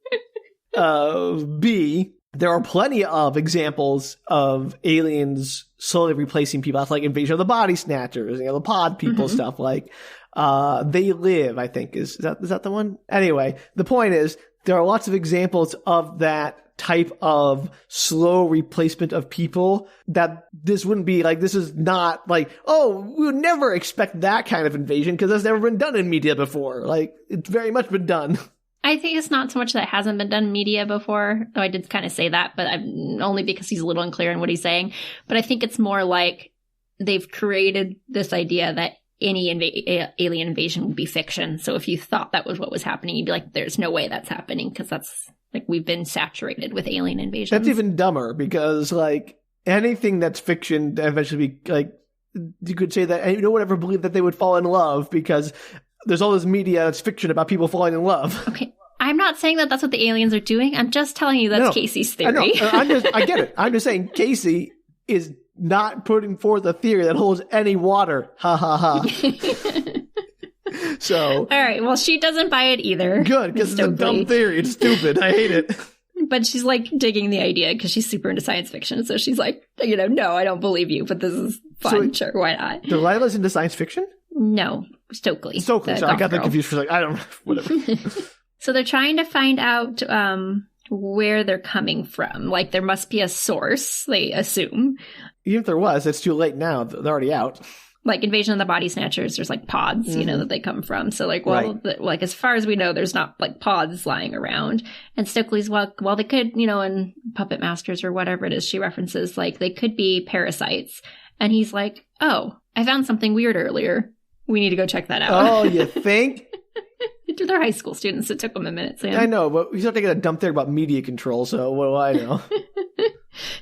B, there are plenty of examples of aliens slowly replacing people. That's like Invasion of the Body Snatchers, the pod people stuff. Like, They Live, I think is that the one? Anyway, the point is there are lots of examples of that type of slow replacement of people that this wouldn't be like, this is not like, oh, we would never expect that kind of invasion because that's never been done in media before. Like, it's very much been done. I think it's not so much that it hasn't been done in media before, though I did kind of say that, but only because he's a little unclear in what he's saying. But I think it's more like they've created this idea that any alien invasion would be fiction. So if you thought that was what was happening, you'd be like, there's no way that's happening because that's like we've been saturated with alien invasions. That's even dumber because like anything that's fiction eventually be like, you could say that no one ever believed that they would fall in love because there's all this media that's fiction about people falling in love. Okay. I'm not saying that that's what the aliens are doing. I'm just telling you that's Casey's theory. I get it. I'm just saying Casey is not putting forth a theory that holds any water. Ha ha ha. So. All right. Well, she doesn't buy it either. Good, because it's a dumb theory. It's stupid. I hate it. But she's like digging the idea because she's super into science fiction. So she's like, no, I don't believe you, but this is fun. Sure, why not? Delilah's into science fiction? No, Stokely. Sorry, I got that confused for a second. I don't know. Whatever. So they're trying to find out where they're coming from. Like, there must be a source, they assume. Even if there was, it's too late now. They're already out. Like, Invasion of the Body Snatchers, there's, like, pods, that they come from. So, like, well, right. Like, as far as we know, there's not, like, pods lying around. And Stokely's, well, they could, in Puppet Masters or whatever it is she references, like, they could be parasites. And he's like, oh, I found something weird earlier. We need to go check that out. Oh, you think? They're high school students. It took them a minute, Sam. I know, but we start taking a dump there about media control, so what do I know?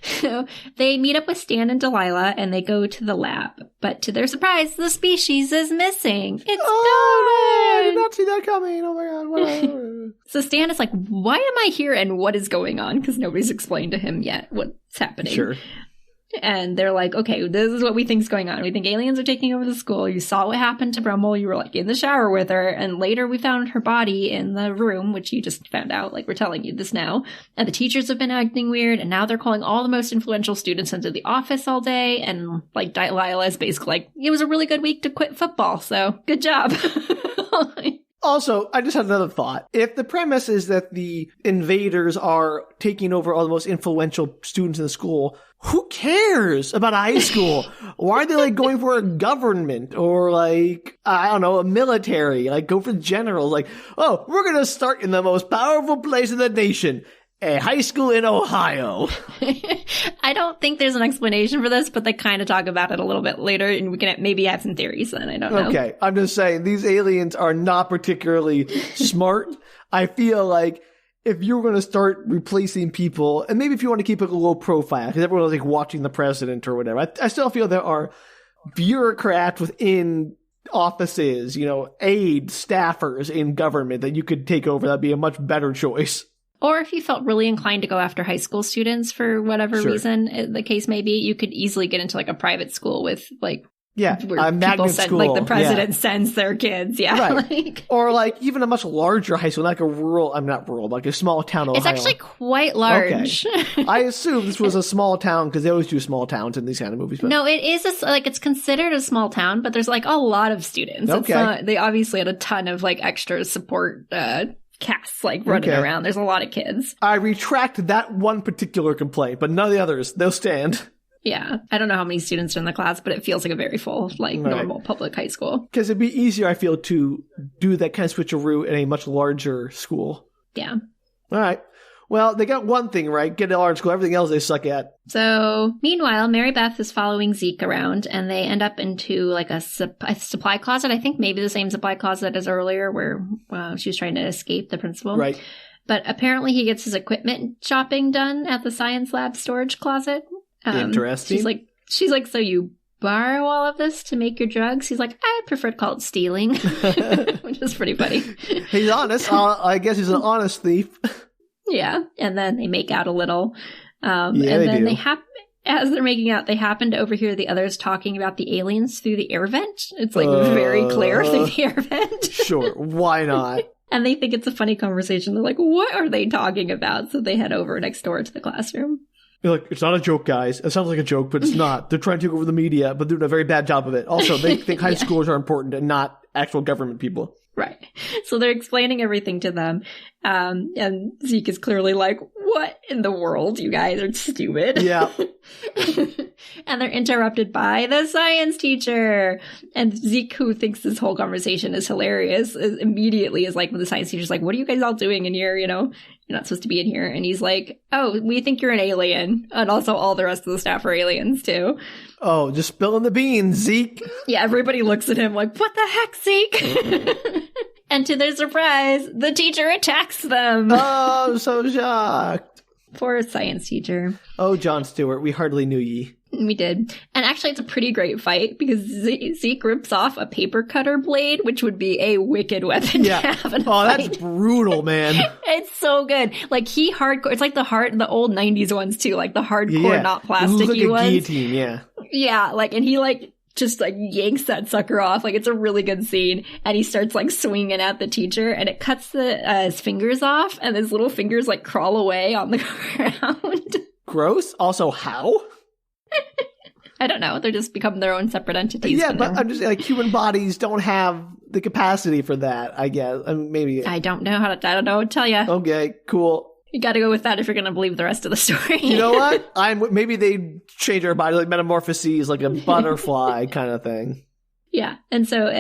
So they meet up with Stan and Delilah, and they go to the lab. But to their surprise, the species is missing. It's gone! No, I did not see that coming. Oh my god. So Stan is like, why am I here and what is going on? Because nobody's explained to him yet what's happening. Sure. And they're like, okay, this is what we think is going on. We think aliens are taking over the school. You saw what happened to Brummel. You were like in the shower with her. And later we found her body in the room, which you just found out. Like, we're telling you this now. And the teachers have been acting weird. And now they're calling all the most influential students into the office all day. And like Delilah is basically like, it was a really good week to quit football. So good job. Also, I just had another thought. If the premise is that the invaders are taking over all the most influential students in the school, who cares about high school? Why are they like going for a government or like, I don't know, a military? Like go for generals. Like, oh, we're going to start in the most powerful place in the nation. A high school in Ohio. I don't think there's an explanation for this, but they kind of talk about it a little bit later, and we can maybe have some theories then. I don't know. Okay, I'm just saying, these aliens are not particularly smart. I feel like if you're going to start replacing people, and maybe if you want to keep it a low profile, because everyone's like watching the president or whatever, I still feel there are bureaucrats within offices, you know, aides, staffers in government that you could take over. That'd be a much better choice. Or if you felt really inclined to go after high school students for whatever reason the case may be, you could easily get into like a private school with like a magnet school. Like the president sends their kids. Yeah. Right. Like, or like even a much larger high school, like a rural, I'm not rural, like a small town Ohio. It's actually quite large. Okay. I assume this was a small town because they always do small towns in these kind of movies. But. No, it is it's considered a small town, but there's like a lot of students. Okay. They obviously had a ton of like extra support casts like running around. There's a lot of kids. I retract that one particular complaint, but none of the others. They'll stand. Yeah. I don't know how many students are in the class, but it feels like a very full, like normal public high school. Because it'd be easier, I feel, to do that kind of switcheroo in a much larger school. Yeah. All right. Well, they got one thing right. Get a large school. Everything else they suck at. So, meanwhile, Mary Beth is following Zeke around, and they end up into like a supply closet. I think maybe the same supply closet as earlier where she was trying to escape the principal. Right. But apparently he gets his equipment shopping done at the science lab storage closet. Interesting. She's like, so you borrow all of this to make your drugs? He's like, I prefer to call it stealing, which is pretty funny. He's honest. I guess he's an honest thief. Yeah, and then they make out a little. And then as they're making out, they happen to overhear the others talking about the aliens through the air vent. It's like very clear through the air vent. Sure, why not? And they think it's a funny conversation. They're like, what are they talking about? So they head over next door to the classroom. You're like, it's not a joke, guys. It sounds like a joke, but it's not. They're trying to take over the media, but they're doing a very bad job of it. Also, they think high schoolers are important and not actual government people. Right. So they're explaining everything to them. And Zeke is clearly like, what in the world? You guys are stupid. Yeah. And they're interrupted by the science teacher. And Zeke, who thinks this whole conversation is hilarious, immediately is like, when the science teacher's like, what are you guys all doing in here? You know, you're not supposed to be in here. And he's like, oh, we think you're an alien. And also all the rest of the staff are aliens too. Oh, just spilling the beans, Zeke. Yeah, everybody looks at him like, what the heck, Zeke? And to their surprise, the teacher attacks them. Oh, I'm so shocked. Poor science teacher. Oh, Jon Stewart, we hardly knew ye. We did. And actually, it's a pretty great fight because Zeke rips off a paper cutter blade, which would be a wicked weapon to have in a fight. That's brutal, man. It's so good. Like, it's like the old 90s ones, too. Like, the hardcore, not plasticky ones. Like a guillotine, yeah. Yeah, like, and he, like, just, like, yanks that sucker off. Like, it's a really good scene. And he starts, like, swinging at the teacher, and it cuts his fingers off, and his little fingers, like, crawl away on the ground. Gross. Also, how? I don't know. They just become their own separate entities. Yeah, but I'm just like, human bodies don't have the capacity for that, I guess. I mean, maybe. I don't know what to tell you. Okay, cool. You got to go with that if you're going to believe the rest of the story. You know what? Maybe they change our body, like metamorphoses, like a butterfly kind of thing. Yeah, and so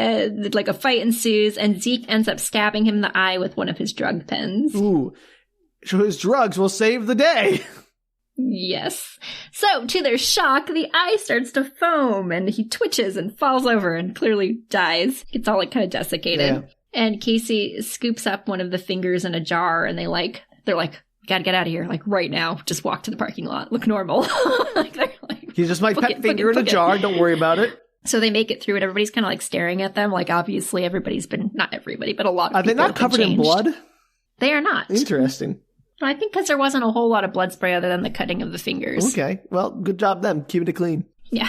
like a fight ensues, and Zeke ends up stabbing him in the eye with one of his drug pens. Ooh, so his drugs will save the day. Yes. So, to their shock, the eye starts to foam, and he twitches and falls over and clearly dies. It's all like kind of desiccated. Yeah. And Casey scoops up one of the fingers in a jar, and they're like, we gotta get out of here, like right now. Just walk to the parking lot. Look normal. He's just my pet finger in a jar. Don't worry about it. So they make it through, and everybody's kind of like staring at them. Like, obviously, everybody's been, not everybody, but a lot of people. Are they not covered in blood? They are not. Interesting. I think because there wasn't a whole lot of blood spray other than the cutting of the fingers. Okay. Well, good job them. Keeping it clean. Yeah.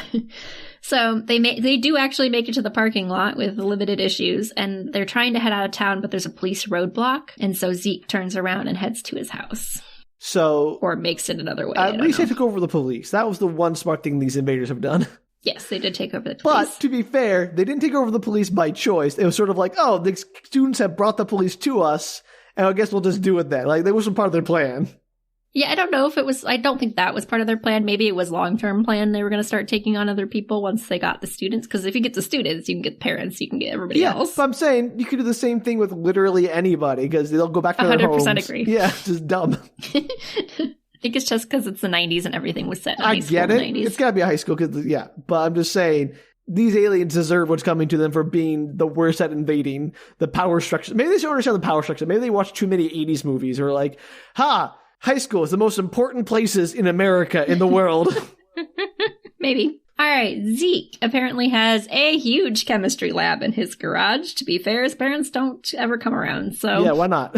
So they do actually make it to the parking lot with limited issues, and they're trying to head out of town, but there's a police roadblock. And so Zeke turns around and heads to his house. So. Or makes it another way. At least they took over the police. That was the one smart thing these invaders have done. Yes, they did take over the police. But to be fair, they didn't take over the police by choice. It was sort of like, oh, the students have brought the police to us, and I guess we'll just do it then. Like, that wasn't part of their plan. Yeah, I don't know if it was, I don't think that was part of their plan. Maybe it was long-term plan. They were going to start taking on other people once they got the students. Because if you get the students, you can get parents, you can get everybody else. But I'm saying you could do the same thing with literally anybody because they'll go back to their homes. 100% agree. Yeah, it's just dumb. I think it's just because it's the 90s and everything was set in high school I get it. in the 90s. It's got to be high school because, yeah. But I'm just saying, these aliens deserve what's coming to them for being the worst at invading the power structure. Maybe they don't understand the power structure. Maybe they watch too many 80s movies or like, high school is the most important places in America, in the world. Maybe. All right, Zeke apparently has a huge chemistry lab in his garage. To be fair, his parents don't ever come around, so... Yeah, why not?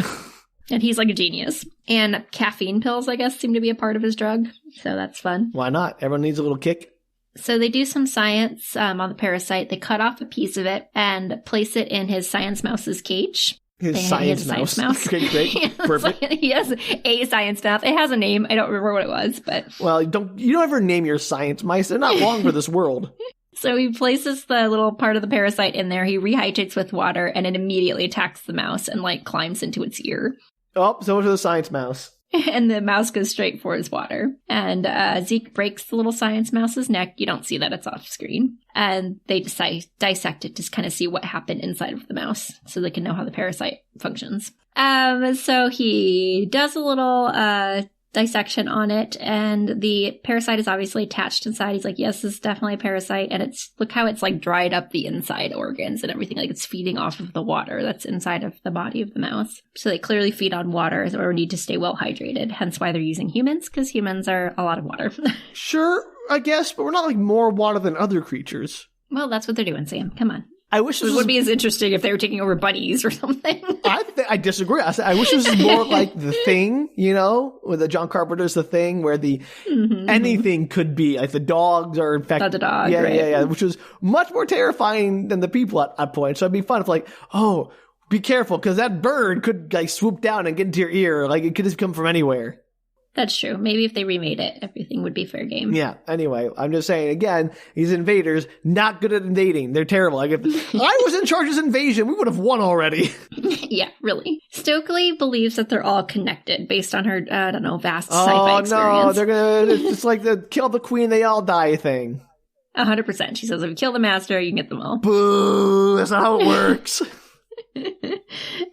And he's like a genius. And caffeine pills, I guess, seem to be a part of his drug, so that's fun. Why not? Everyone needs a little kick. So they do some science on the parasite. They cut off a piece of it and place it in his science mouse's cage. His science mouse. Great. Perfect. He has a science mouse. It has a name. I don't remember what it was, but... Well, you don't ever name your science mice. They're not long for this world. So he places the little part of the parasite in there. He rehydrates with water, and it immediately attacks the mouse and, like, climbs into its ear. Oh, so much for the science mouse. And the mouse goes straight for his water. And Zeke breaks the little science mouse's neck. You don't see that, it's off screen. And they dissect it to kind of see what happened inside of the mouse so they can know how the parasite functions. So he does a little dissection on it, and the parasite is obviously attached inside. He's like, yes, this is definitely a parasite. And look how it's like dried up the inside organs and everything. Like it's feeding off of the water that's inside of the body of the mouse. So they clearly feed on water or need to stay well hydrated. Hence why they're using humans, because humans are a lot of water. Sure, I guess, but we're not like more water than other creatures. Well, that's what they're doing, Sam. Come on. I wish it would be as interesting if they were taking over bunnies or something. I disagree. I wish this was more like The Thing, with the John Carpenter's The Thing, where anything could be, like the dogs are infected. The dog, yeah, right? Yeah, which was much more terrifying than the people at that point. So it'd be fun if like, oh, be careful, because that bird could like swoop down and get into your ear. Like it could just come from anywhere. That's true. Maybe if they remade it, everything would be fair game. Yeah. Anyway, I'm just saying, again, these invaders, not good at invading. They're terrible. Like, if I was in charge of this invasion, we would have won already. Yeah, really. Stokely believes that they're all connected based on her, vast sci-fi experience. Oh, no. They're going to, it's like the kill the queen, they all die thing. 100%. She says, if you kill the master, you can get them all. Boo. That's not how it works.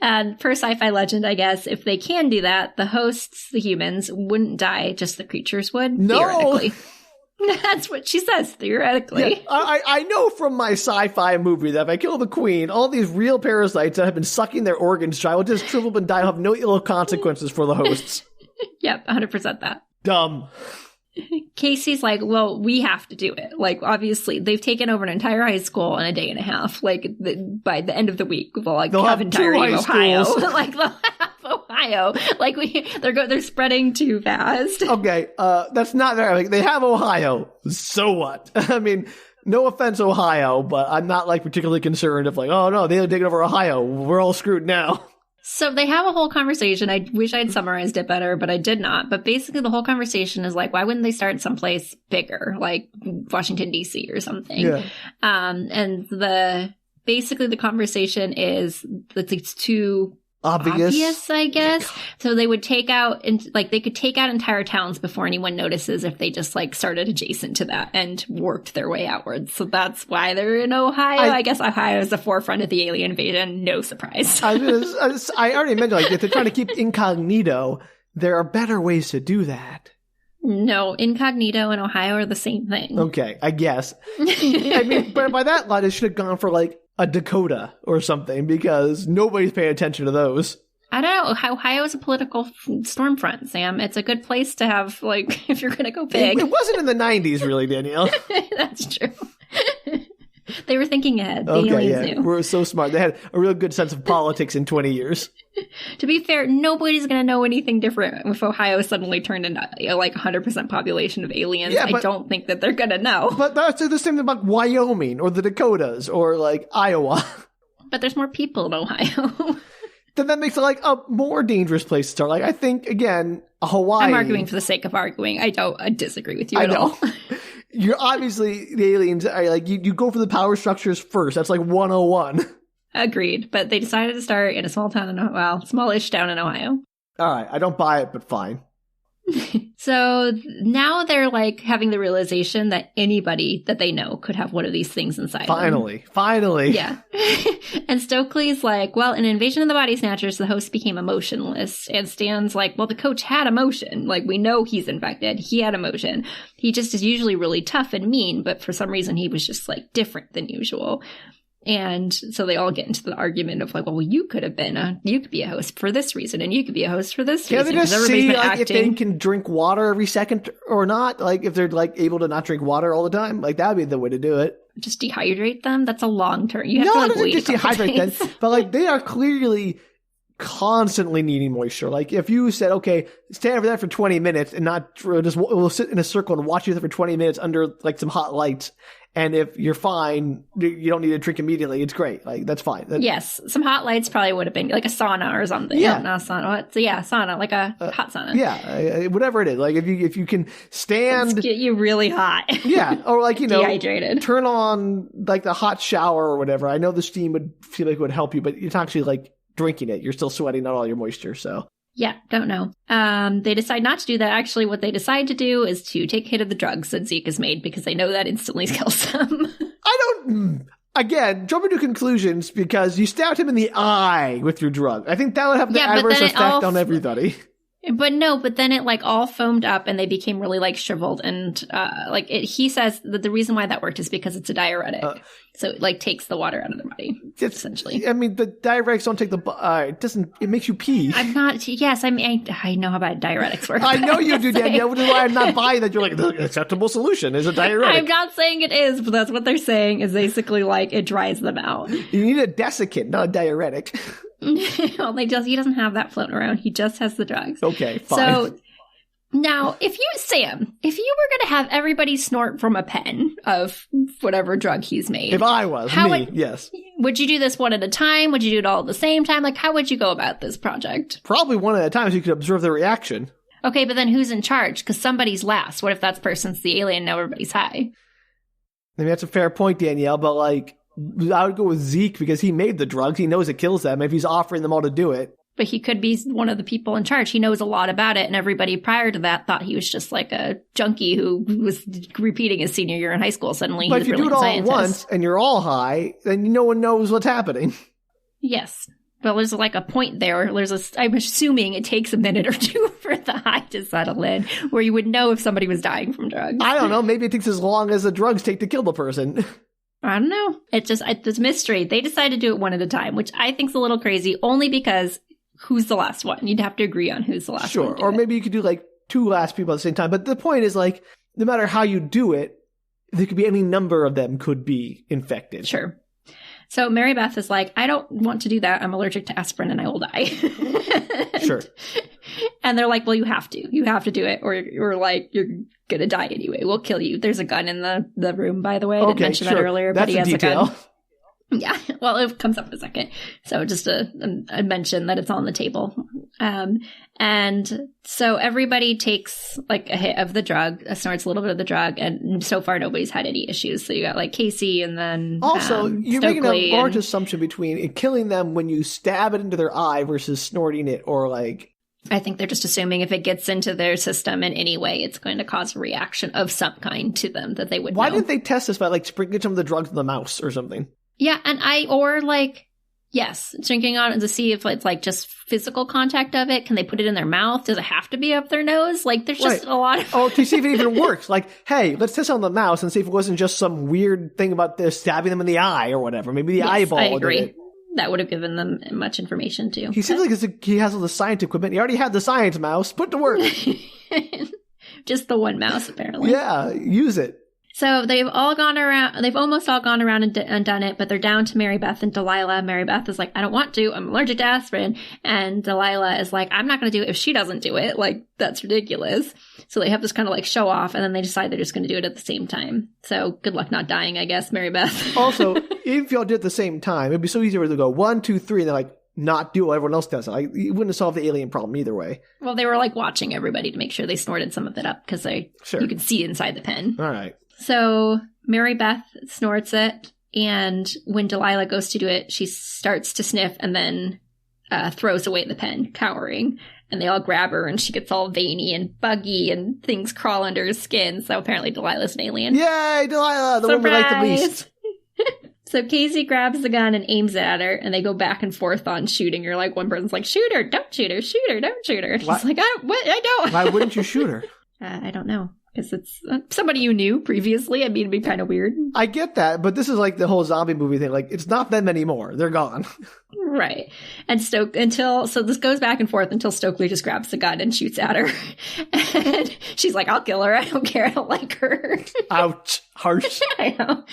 And per sci-fi legend, I guess, if they can do that, the hosts, the humans, wouldn't die, just the creatures would, theoretically. That's what she says, theoretically. Yeah, I know from my sci-fi movie that if I kill the queen, all these real parasites that have been sucking their organs dry will just shrivel up and die and have no ill consequences for the hosts. Yep, 100% that. Dumb. Casey's like, well, we have to do it. Like, obviously, they've taken over an entire high school in a day and a half. Like, by the end of the week, they'll have entirety of Ohio. Like, they'll have Ohio. Like, they're spreading too fast. Okay, that's not very. Like, they have Ohio. So what? I mean, no offense, Ohio, but I'm not like particularly concerned if like, oh no, they've taken over Ohio. We're all screwed now. So they have a whole conversation. I wish I'd summarized it better, but I did not. But basically the whole conversation is like, why wouldn't they start someplace bigger, like Washington, D.C. or something? Yeah. And basically the conversation is that it's too obvious, I guess. So they would take out, they could take out entire towns before anyone notices if they just like started adjacent to that and worked their way outwards. So that's why they're in Ohio. I guess Ohio is the forefront of the alien invasion. No surprise. I already mentioned, like, if they're trying to keep incognito, there are better ways to do that. No, incognito and Ohio are the same thing. Okay, I guess. I mean, but by that line, it should have gone for like a Dakota or something, because nobody's paying attention to those. I don't know. Ohio is a political storm front, Sam. It's a good place to have, like, if you're going to go big. It wasn't in the 90s, really, Danielle. That's true. They were thinking ahead. The aliens knew. We're so smart. They had a real good sense of politics in 20 years. To be fair, nobody's going to know anything different if Ohio suddenly turned into like 100% population of aliens. Yeah, I don't think that they're going to know. But that's the same thing about Wyoming or the Dakotas or like Iowa. But there's more people in Ohio. Then that makes it like a more dangerous place to start. Like, I think, again, Hawaii. I'm arguing for the sake of arguing. I disagree with you at all. You're obviously, the aliens are like, you go for the power structures first. That's like 101. Agreed. But they decided to start in a smallish town in Ohio. All right. I don't buy it, but fine. So now they're like having the realization that anybody that they know could have one of these things inside them. Finally. Yeah. And Stokely's like, well, in Invasion of the Body Snatchers, the host became emotionless. And Stan's like, well, the coach had emotion. Like, we know he's infected. He had emotion. He just is usually really tough and mean, but for some reason he was just like different than usual. And so they all get into the argument of like, well, you could be a host for this reason, and you could be a host for this reason. Can they just see like, if they can drink water every second or not? Like if they're like able to not drink water all the time? Like that would be the way to do it. Just dehydrate them? That's a long term. You have to like wait. Just dehydrate them. But like they are clearly constantly needing moisture. Like if you said, okay, stand over there for 20 minutes and not just we'll sit in a circle and watch you there for 20 minutes under like some hot lights. And if you're fine, you don't need to drink immediately. It's great. Like, that's fine. Yes. Some hot lights probably would have been like a sauna or something. Yeah. No, not a sauna. Sauna, like a hot sauna. Yeah. Whatever it is. Like, if you can stand. Let's get you really hot. Yeah. Or like, dehydrated. Turn on like the hot shower or whatever. I know the steam would feel like it would help you, but it's actually like drinking it. You're still sweating out all your moisture. So. Yeah, don't know. They decide not to do that. Actually, what they decide to do is to take a hit of the drugs that Zeke has made because they know that instantly kills them. Again, jumping to conclusions because you stabbed him in the eye with your drug. I think that would have the adverse effect on everybody. But then it like all foamed up and they became really like shriveled and he says that the reason why that worked is because it's a diuretic. So it like takes the water out of their body, essentially. I mean, the diuretics don't take it makes you pee. I know how bad diuretics work. I know you do, Danielle, which is why I'm not buying that you're like, the acceptable solution is a diuretic. I'm not saying it is, but that's what they're saying is basically like it dries them out. You need a desiccant, not a diuretic. Well, he doesn't have that floating around. He just has the drugs. Okay, fine. So now, if you were going to have everybody snort from a pen of whatever drug he's made. If I was, yes. Would you do this one at a time? Would you do it all at the same time? Like, how would you go about this project? Probably one at a time so you could observe the reaction. Okay, but then who's in charge? Because somebody's last. What if that person's the alien and now everybody's high? I mean, that's a fair point, Danielle, but like, I would go with Zeke because he made the drugs. He knows it kills them if he's offering them all to do it. But he could be one of the people in charge. He knows a lot about it, and everybody prior to that thought he was just like a junkie who was repeating his senior year in high school. Suddenly, but if you do it all at once and you're all high, then no one knows what's happening. Yes. Well, there's like a point there. I'm assuming it takes a minute or two for the high to settle in, where you would know if somebody was dying from drugs. I don't know. Maybe it takes as long as the drugs take to kill the person. I don't know. It's mystery. They decide to do it one at a time, which I think is a little crazy, only because who's the last one? You'd have to agree on who's the last one. Sure. Or maybe you could do like two last people at the same time. But the point is like, no matter how you do it, there could be any number of them could be infected. Sure. So Mary Beth is like, I don't want to do that. I'm allergic to aspirin and I will die. Sure. And they're like, well, you have to. You have to do it or like, you're going to die anyway. We'll kill you. There's a gun in the room, by the way. I didn't mention that earlier, but he has a gun. Yeah, well, it comes up in a second. So just a mention that it's on the table. And so everybody takes like a hit of the drug, snorts a little bit of the drug, and so far nobody's had any issues. So you got like Casey and then also you're Stokely making a large assumption between killing them when you stab it into their eye versus snorting it or like. I think they're just assuming if it gets into their system in any way, it's going to cause a reaction of some kind to them that they would Why know. didn't they test this by like sprinkling some of the drugs on the mouse or something? Yeah, and drinking on it to see if it's like just physical contact of it. Can they put it in their mouth? Does it have to be up their nose? Like, there's just a lot of... to see if it even works. Like, hey, let's test on the mouse and see if it wasn't just some weird thing about this stabbing them in the eye or whatever. Maybe the eyeball. I agree. That would have given them much information, too. He seems like he has all the science equipment. He already had the science mouse. Put to work. Just the one mouse, apparently. Yeah, use it. So they've almost all gone around and done it, but they're down to Mary Beth and Delilah. Mary Beth is like, I don't want to. I'm allergic to aspirin. And Delilah is like, I'm not going to do it if she doesn't do it. Like, that's ridiculous. So they have this kind of like show off, and then they decide they're just going to do it at the same time. So good luck not dying, I guess, Mary Beth. Also, if y'all did it at the same time, it'd be so easy to go 1, 2, 3, and they're like, not do what everyone else does. Like, you wouldn't have solved the alien problem either way. Well, they were like watching everybody to make sure they snorted some of it up because you could see inside the pen. All right. So Mary Beth snorts it, and when Delilah goes to do it, she starts to sniff and then throws away the pen, cowering. And they all grab her, and she gets all veiny and buggy, and things crawl under her skin. So apparently Delilah's an alien. Yay, Delilah, the one we like the least. So Casey grabs the gun and aims it at her, and they go back and forth on shooting her. Like, one person's like, shoot her, don't shoot her, shoot her, don't shoot her. And she's like, I don't. Why wouldn't you shoot her? I don't know. Because it's somebody you knew previously. I mean, it'd be kind of weird. I get that, but this is like the whole zombie movie thing. Like, it's not them anymore. They're gone. Right. And so this goes back and forth until Stokely just grabs the gun and shoots at her. And she's like, I'll kill her. I don't care. I don't like her. Ouch. Harsh. I know.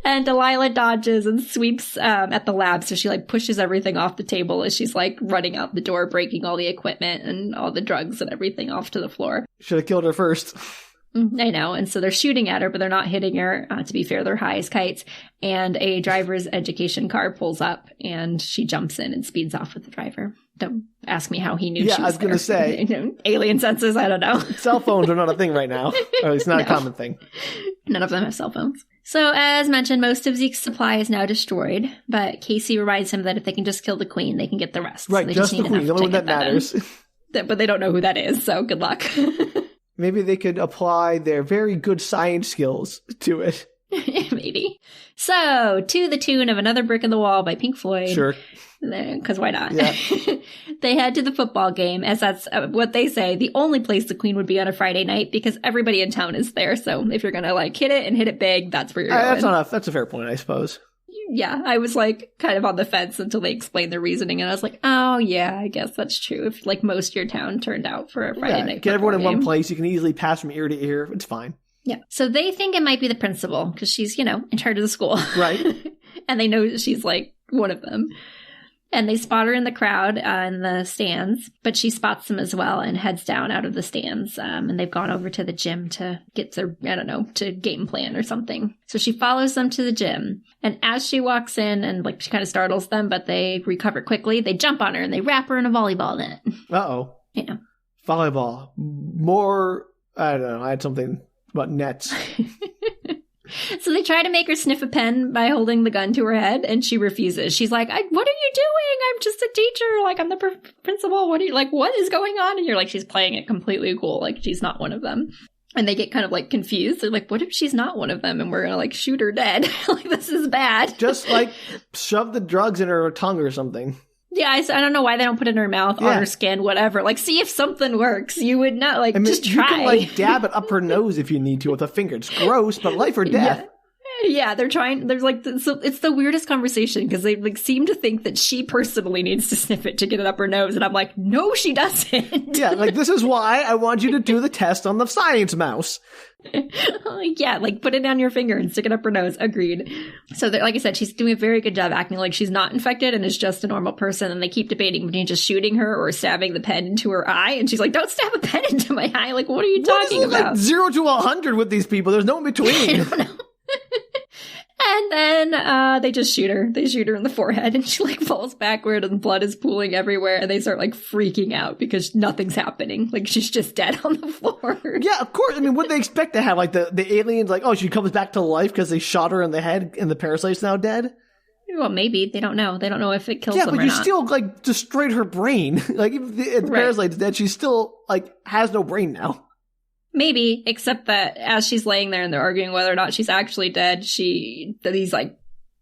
And Delilah dodges and sweeps at the lab. So she like pushes everything off the table as she's like running out the door, breaking all the equipment and all the drugs and everything off to the floor. Should have killed her first. I know. And so they're shooting at her, but they're not hitting her. To be fair, they're high as kites. And a driver's education car pulls up, and she jumps in and speeds off with the driver. Don't ask me how he knew she was I was going to say. Alien senses, I don't know. Cell phones are not a thing right now. Or it's not a common thing. None of them have cell phones. So, as mentioned, most of Zeke's supply is now destroyed, but Casey reminds him that if they can just kill the queen, they can get the rest. Right, so just the queen, the only one that matters. But they don't know who that is, so good luck. Maybe they could apply their very good science skills to it. Maybe. So, to the tune of Another Brick in the Wall by Pink Floyd. Sure. Because why not? Yeah. They head to the football game, as that's what they say, the only place the queen would be on a Friday night, because everybody in town is there. So if you're going to like hit it and hit it big, that's where you're going. That's a fair point, I suppose. Yeah, I was like kind of on the fence until they explained their reasoning, and I was like, oh yeah, I guess that's true. If like most of your town turned out for a Friday night, get everyone in game. one place. You can easily pass from ear to ear. It's fine. Yeah. So they think it might be the principal because she's, in charge of the school, right? And they know she's like one of them. And they spot her in the crowd in the stands, but she spots them as well and heads down out of the stands. And they've gone over to the gym to get their, to game plan or something. So she follows them to the gym. And as she walks in and like she kind of startles them, but they recover quickly, they jump on her and they wrap her in a volleyball net. Uh-oh. Yeah. Volleyball. More, I don't know, I had something about nets. So they try to make her sniff a pen by holding the gun to her head, and she refuses. She's like, what are you doing? I'm just a teacher. Like, I'm the principal. What is going on? And you're like, she's playing it completely cool. Like, she's not one of them. And they get kind of like confused. They're like, what if she's not one of them and we're going to like shoot her dead? Like, this is bad. Just like shove the drugs in her tongue or something. Yeah, I don't know why they don't put it in her mouth, on her skin, whatever. Like, see if something works. You would not, like, just try. You can, like, dab it up her nose if you need to with a finger. It's gross, but life or death. Yeah, they're trying. There's like, so it's the weirdest conversation because they like seem to think that she personally needs to sniff it to get it up her nose, and I'm like, no, she doesn't. Yeah, like this is why I want you to do the test on the science mouse. Yeah, like put it down your finger and stick it up her nose. Agreed. So like I said, she's doing a very good job acting like she's not infected and is just a normal person. And they keep debating between just shooting her or stabbing the pen into her eye. And she's like, "Don't stab a pen into my eye." Like, what are you talking about? Like 0 to 100 with these people. There's no in between. I don't know. And then they just shoot her. They shoot her in the forehead and she like falls backward and blood is pooling everywhere. And they start like freaking out because nothing's happening. Like she's just dead on the floor. Yeah, of course. I mean, what do they expect to have? Like the aliens like, oh, she comes back to life because they shot her in the head and the parasite's now dead? Well, maybe. They don't know. They don't know if it kills them or not. Yeah, but you still like destroyed her brain. Like if the parasite's dead, she still like has no brain now. Maybe, except that as she's laying there and they're arguing whether or not she's actually dead, these like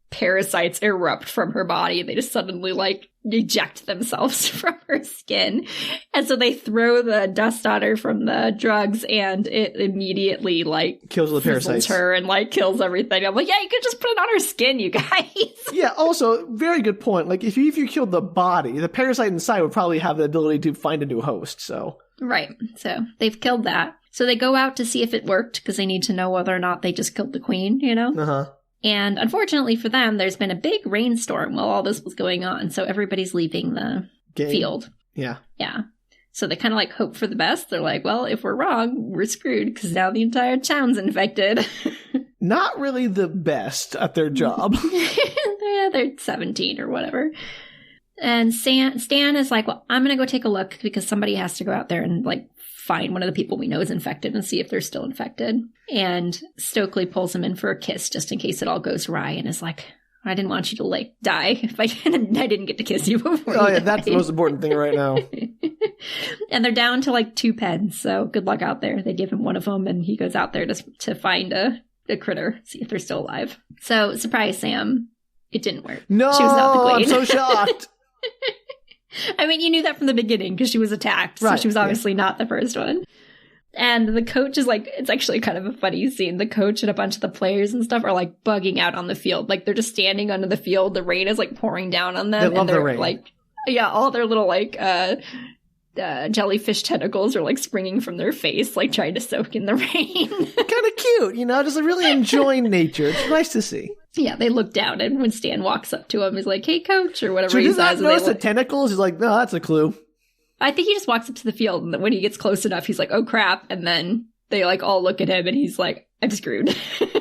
parasites erupt from her body. They just suddenly like eject themselves from her skin. And so they throw the dust on her from the drugs and it immediately like kills the parasites. Her and like kills everything. I'm like, yeah, you could just put it on her skin, you guys. Yeah, also, very good point. Like if you killed the body, the parasite inside would probably have the ability to find a new host, so. Right. So they've killed that. So they go out to see if it worked because they need to know whether or not they just killed the queen, Uh-huh. And unfortunately for them, there's been a big rainstorm while all this was going on. So everybody's leaving the field. Yeah. Yeah. So they kind of like hope for the best. They're like, well, if we're wrong, we're screwed because now the entire town's infected. Not really the best at their job. Yeah, they're 17 or whatever. And Stan is like, well, I'm going to go take a look because somebody has to go out there and like find one of the people we know is infected and see if they're still infected. And Stokely pulls him in for a kiss just in case it all goes awry and is like, I didn't want you to, like, die if I didn't get to kiss you before. Oh, yeah, that's the most important thing right now. And they're down to, like, 2 pens, so good luck out there. They give him one of them, and he goes out there to find a critter, see if they're still alive. So, surprise, Sam. It didn't work. No, she was not the queen. I'm so shocked. I mean, you knew that from the beginning because she was attacked, so she was obviously not the first one. And the coach is like, it's actually kind of a funny scene. The coach and a bunch of the players and stuff are like bugging out on the field. Like they're just standing under the field. The rain is like pouring down on them. They love the rain. Like, yeah, all their little like jellyfish tentacles are like springing from their face, like trying to soak in the rain. Kind of cute, you know, just like really enjoying nature. It's nice to see. Yeah, they look down, and when Stan walks up to him, he's like, "Hey, coach," or whatever So he does says. not notice the tentacles? He's like, no, that's a clue. I think he just walks up to the field, and when he gets close enough, he's like, "Oh crap!" And then they like all look at him, and he's like, "I'm screwed."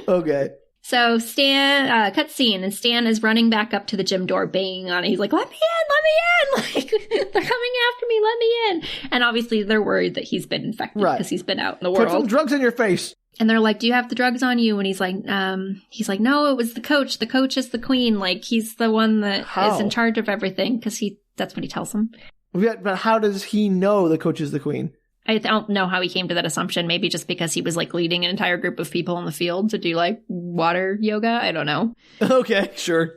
Okay. So Stan, cutscene, and Stan is running back up to the gym door, banging on it. He's like, "Let me in! Like, they're coming after me, let me in!" And obviously they're worried that he's been infected because he's been out in the world. Put some drugs in your face. And they're like, "Do you have the drugs on you?" And he's like, "No, it was the coach. The coach is the queen. Like, he's the one that is in charge of everything." Because that's what he tells them. Yeah, but how does he know the coach is the queen? I don't know how he came to that assumption. Maybe just because he was like leading an entire group of people in the field to do like water yoga. I don't know. Okay, sure.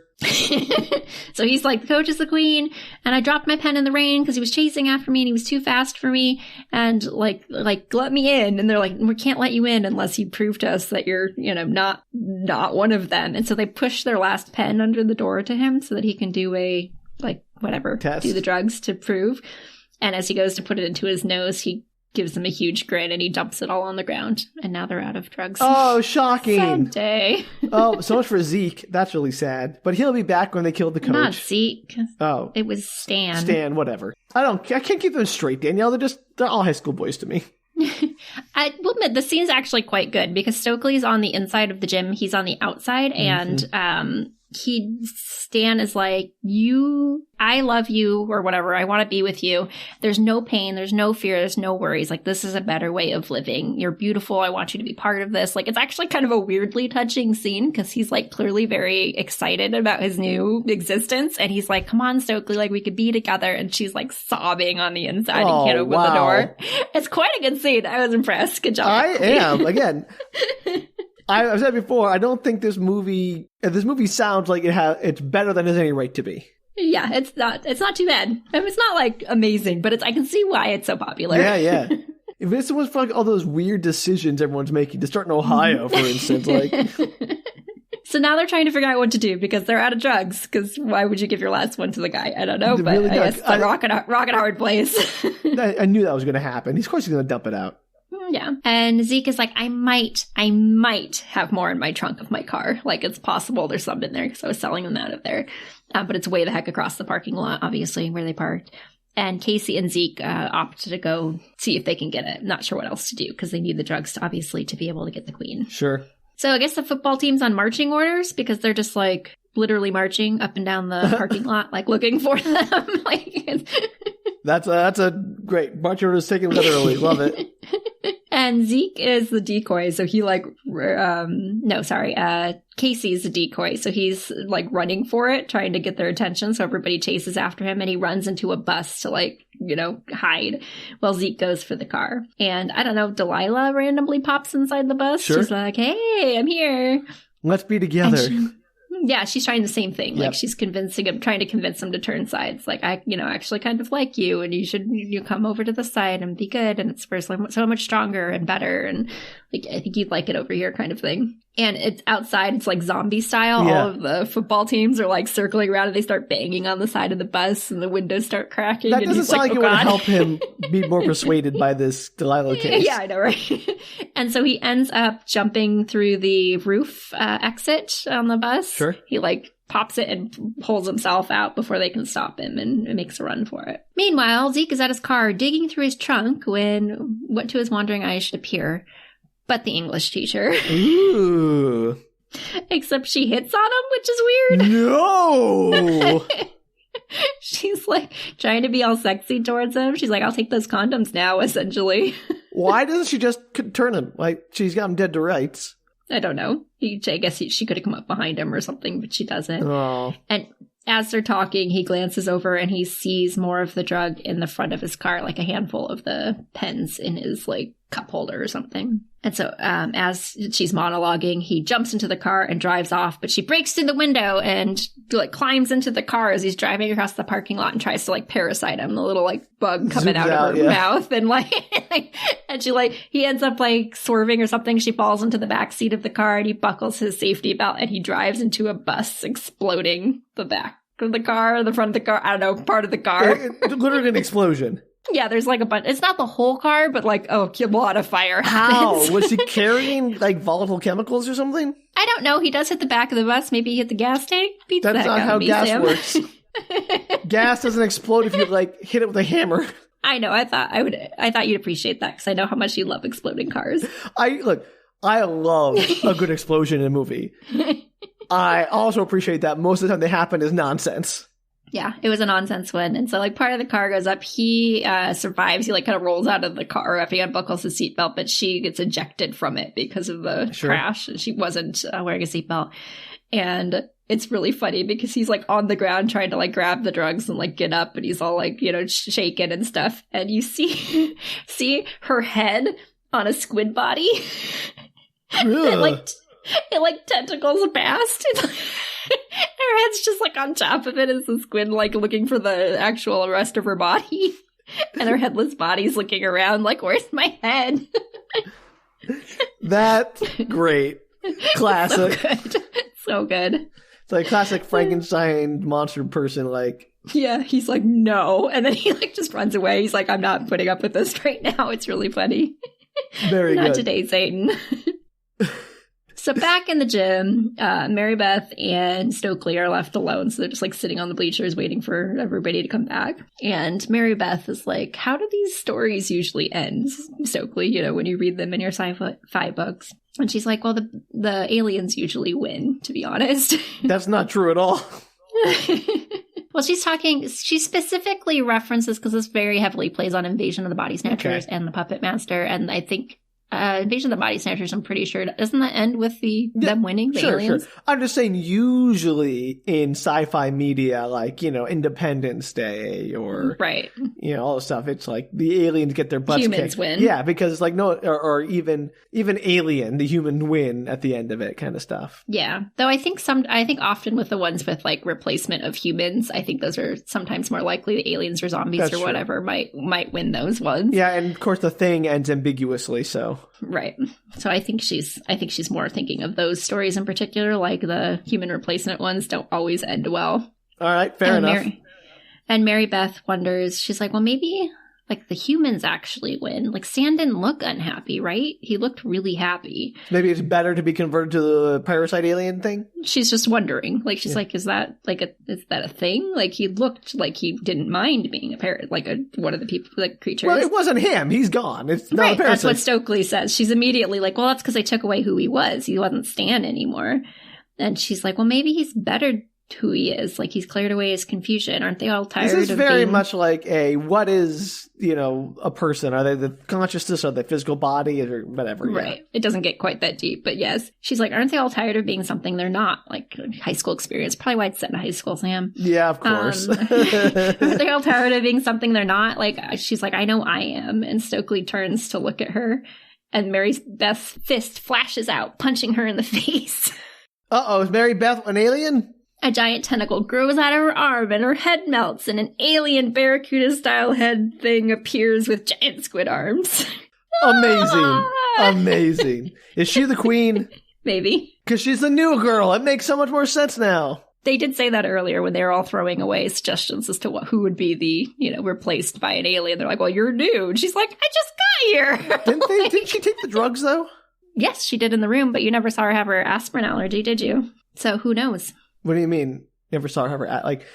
So he's like, "The coach is the queen, and I dropped my pen in the rain because he was chasing after me and he was too fast for me, and like let me in." And they're like, "We can't let you in unless you prove to us that you're, you know, not one of them." And so they push their last pen under the door to him so that he can do a like whatever test, do the drugs to prove. And as he goes to put it into his nose, he gives him a huge grin and he dumps it all on the ground. And now they're out of drugs. Oh, shocking. Sad day. Oh, so much for Zeke. That's really sad. But he'll be back when they kill the coach. Not Zeke. Oh. It was Stan. Stan, whatever. I can't keep them straight, Danielle. They're all high school boys to me. I will admit, the scene's actually quite good because Stokely's on the inside of the gym. He's on the outside. Mm-hmm. And Stan is like, I love you, or whatever. I want to be with you. There's no pain. There's no fear. There's no worries. Like, this is a better way of living. You're beautiful. I want you to be part of this. Like, it's actually kind of a weirdly touching scene because he's like clearly very excited about his new existence. And he's like, "Come on, Stokely, like we could be together." And she's like sobbing on the inside and can't open the door. It's quite a good scene. I was impressed. Good job. I am. Again. I've said before, I don't think this movie sounds like it's better than it has any right to be. Yeah, it's not too bad. I mean, it's not like amazing, but I can see why it's so popular. Yeah. If this was for like all those weird decisions everyone's making to start in Ohio, for instance, like. So now they're trying to figure out what to do because they're out of drugs. Because why would you give your last one to the guy? I don't know, but really, I guess it's a rock and hard place. I knew that was going to happen. Of course he's going to dump it out. Yeah. And Zeke is like, I might have more in my trunk of my car. Like, it's possible there's some in there because I was selling them out of there. But it's way the heck across the parking lot, obviously, where they parked. And Casey and Zeke opt to go see if they can get it. Not sure what else to do because they need the drugs, obviously, to be able to get the queen. Sure. So I guess the football team's on marching orders because they're just like literally marching up and down the parking lot, like looking for them. That's a great march orders taken literally. Love it. And Zeke is the decoy, so he Casey's the decoy, so he's like running for it, trying to get their attention, so everybody chases after him, and he runs into a bus to hide, while Zeke goes for the car. And I don't know, Delilah randomly pops inside the bus. Sure. She's like, "Hey, I'm here. Let's be together." Yeah, she's trying the same thing. Yep. Like, she's trying to convince him to turn sides. Like, I actually kind of like you, and you come over to the side and be good, and it's so much stronger and better, and like, I think you'd like it over here kind of thing. And it's outside, it's like zombie style. Yeah. All of the football teams are like circling around and they start banging on the side of the bus and the windows start cracking. That doesn't sound like it would help him be more persuaded by this Delilah case. Yeah, I know, right? And so he ends up jumping through the roof exit on the bus. Sure. He pops it and pulls himself out before they can stop him and makes a run for it. Meanwhile, Zeke is at his car digging through his trunk when what to his wandering eyes should appear but the English teacher. Ooh. Except she hits on him, which is weird. No! She's she's like trying to be all sexy towards him. She's like, I'll take those condoms now, essentially. Why doesn't she just turn him? Like, she's got him dead to rights. I don't know. I guess she could have come up behind him or something, but she doesn't. Oh. And as they're talking, he glances over and he sees more of the drug in the front of his car, like a handful of the pens in his like cup holder or something. And so as she's monologuing, he jumps into the car and drives off, but she breaks through the window and like climbs into the car as he's driving across the parking lot and tries to like parasite him, the little like bug coming out of her mouth. And like, and she like, he ends up like swerving or something. She falls into the back seat of the car and he buckles his safety belt and he drives into a bus, exploding the back of the car, the front of the car, I don't know, part of the car. Literally an explosion. Yeah, there's like a bunch. It's not the whole car, but like a lot of fire How? happens. Was he carrying like volatile chemicals or something? I don't know. He does hit the back of the bus. Maybe he hit the gas tank. Beats That's not how gas Sam. works. Gas doesn't explode if you like hit it with a hammer. I know. I thought you'd appreciate that because I know how much you love exploding cars. I love a good explosion in a movie. I also appreciate that most of the time they happen is nonsense. Yeah, it was a nonsense one. And so like part of the car goes up. He survives. He like kind of rolls out of the car after he unbuckles his seatbelt, but she gets ejected from it because of the crash. She wasn't wearing a seatbelt. And it's really funny because he's like on the ground trying to like grab the drugs and like get up and he's all like, you know, shaking and stuff. And you see her head on a squid body. It like tentacles past. Her head's just like on top of it as the squid like looking for the actual rest of her body. And her headless body's looking around like, where's my head? That's great. Classic. So good. It's like classic Frankenstein monster person like. Yeah, he's like, no. And then he like just runs away. He's like, I'm not putting up with this right now. It's really funny. Very good. Not today, Satan. So back in the gym, Mary Beth and Stokely are left alone. So they're just like sitting on the bleachers waiting for everybody to come back. And Mary Beth is like, how do these stories usually end, Stokely, you know, when you read them in your sci-fi books? And she's like, well, the aliens usually win, to be honest. That's not true at all. Well, she specifically references, because this very heavily plays on Invasion of the Body Snatchers and the Puppet Master. And I think Invasion of the Body Snatchers, I'm pretty sure, doesn't that end with them winning, the aliens? Sure. I'm just saying, usually in sci-fi media, like, you know, Independence Day or, you know, all the stuff, it's like the aliens get their butts Humans kicked. win. Yeah, because it's like, no, or even Alien, the human win at the end of it kind of stuff. Yeah. Though I think often with the ones with like replacement of humans, I think those are sometimes more likely the aliens or zombies That's or whatever might win those ones. Yeah, and of course the thing ends ambiguously, so. Right. So I think she's more thinking of those stories in particular, like the human replacement ones don't always end well. All right, fair enough. And Mary Beth wonders, she's like, well, maybe like the humans actually win. Like Stan didn't look unhappy, right? He looked really happy. Maybe it's better to be converted to the parasite alien thing? She's just wondering. Like, she's like, is that a thing? Like, he looked like he didn't mind being a parrot, like one of the people, like creatures. Well, it wasn't him. He's gone. It's not a parasite. That's what Stokely says. She's immediately like, well, that's because I took away who he was. He wasn't Stan anymore. And she's like, well, maybe he's better who he is. Like, he's cleared away his confusion. Aren't they all tired of being... This is very much like what is, you know, a person? Are they the consciousness or the physical body or whatever? Right. Yeah. It doesn't get quite that deep, but yes. She's like, aren't they all tired of being something they're not? Like, high school experience. Probably why it's set in high school, Sam. Yeah, of course. They're all tired of being something they're not. Like, she's like, I know I am. And Stokely turns to look at her, and Mary Beth's fist flashes out, punching her in the face. Uh-oh, is Mary Beth an alien? A giant tentacle grows out of her arm and her head melts and an alien Barracuda-style head thing appears with giant squid arms. Amazing. Amazing. Is she the queen? Maybe. Because she's the new girl. It makes so much more sense now. They did say that earlier when they were all throwing away suggestions as to who would be the, you know, replaced by an alien. They're like, well, you're new. And she's like, I just got here. Didn't she take the drugs, though? Yes, she did in the room, but you never saw her have her aspirin allergy, did you? So who knows? What do you mean? Never saw her like...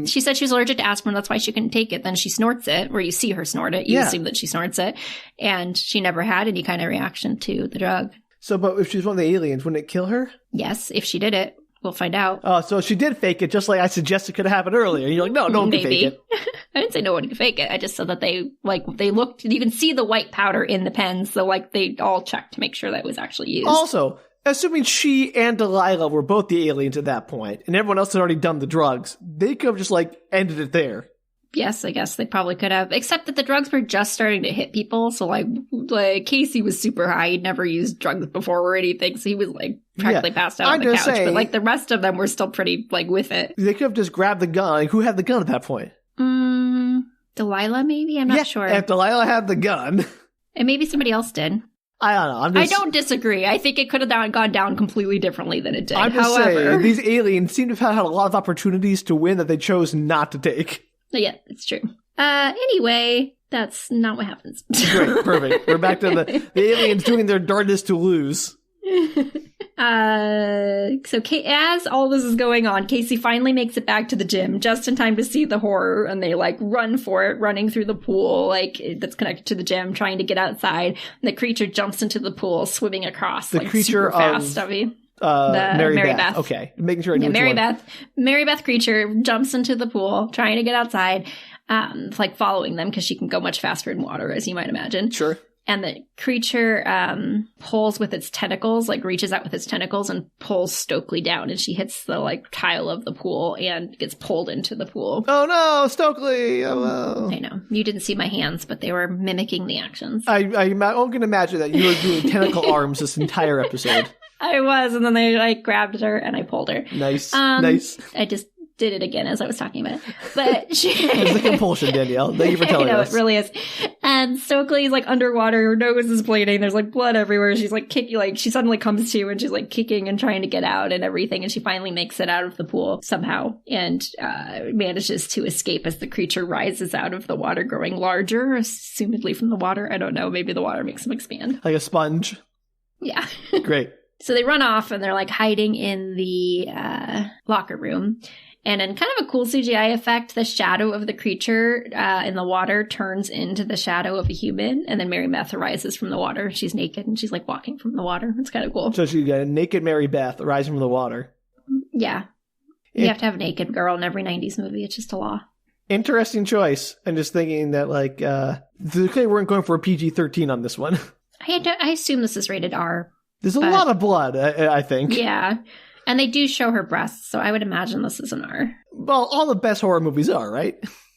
She said she was allergic to aspirin. That's why she couldn't take it. Then she snorts it, or you see her snort it. You assume that she snorts it. And she never had any kind of reaction to the drug. So, but if she's one of the aliens, wouldn't it kill her? Yes, if she did it. We'll find out. Oh, so she did fake it, just like I suggested could have happened earlier. And you're like, no one can fake it. I didn't say no one can fake it. I just said that they looked, you can see the white powder in the pens, so like they all checked to make sure that was actually used. Also, assuming she and Delilah were both the aliens at that point, and everyone else had already done the drugs, they could have just like ended it there. Yes, I guess they probably could have, except that the drugs were just starting to hit people. So like Casey was super high. He'd never used drugs before or anything. So he was like practically passed out on the couch. But like the rest of them were still pretty like with it. They could have just grabbed the gun. Like, who had the gun at that point? Delilah, maybe? I'm not sure. If Delilah had the gun. And maybe somebody else did. I don't know. I don't disagree. I think it could have gone down completely differently than it did. I'm just saying, these aliens seem to have had a lot of opportunities to win that they chose not to take. Yeah, it's true. Anyway, that's not what happens. Great, perfect. We're back to the aliens doing their darndest to lose. So as all this is going on, Casey finally makes it back to the gym just in time to see the horror, and they like run for it, running through the pool like that's connected to the gym, trying to get outside. And the creature jumps into the pool, swimming across the like creature super fast. Mary Beth. Okay, making sure I knew Mary Beth creature jumps into the pool, trying to get outside, like following them because she can go much faster in water, as you might imagine. Sure. And the creature pulls with its tentacles, like reaches out with its tentacles and pulls Stokely down, and she hits the like tile of the pool and gets pulled into the pool. Oh no, Stokely! Oh no. I know. You didn't see my hands, but they were mimicking the actions. I can imagine that you were doing tentacle arms this entire episode. I was, and then they like grabbed her and I pulled her. Nice. Nice. I just did it again as I was talking about it. But it's a compulsion, Danielle. Thank you for telling us. It really is. And Stokely's like underwater, her nose is bleeding, there's like blood everywhere. She's like kicking, like she suddenly comes to and she's like kicking and trying to get out and everything, and she finally makes it out of the pool somehow and manages to escape as the creature rises out of the water, growing larger, assumedly from the water. I don't know, maybe the water makes them expand. Like a sponge? Yeah. Great. So they run off and they're like hiding in the locker room. And in kind of a cool CGI effect, the shadow of the creature in the water turns into the shadow of a human. And then Mary Beth arises from the water. She's naked and she's like walking from the water. It's kind of cool. So she got a naked Mary Beth rising from the water. Yeah. You have to have a naked girl in every 90s movie. It's just a law. Interesting choice. I'm just thinking that like, they weren't going for a PG-13 on this one. I assume this is rated R. There's a lot of blood, I think. Yeah. And they do show her breasts, so I would imagine this is an R. Well, all the best horror movies are, right?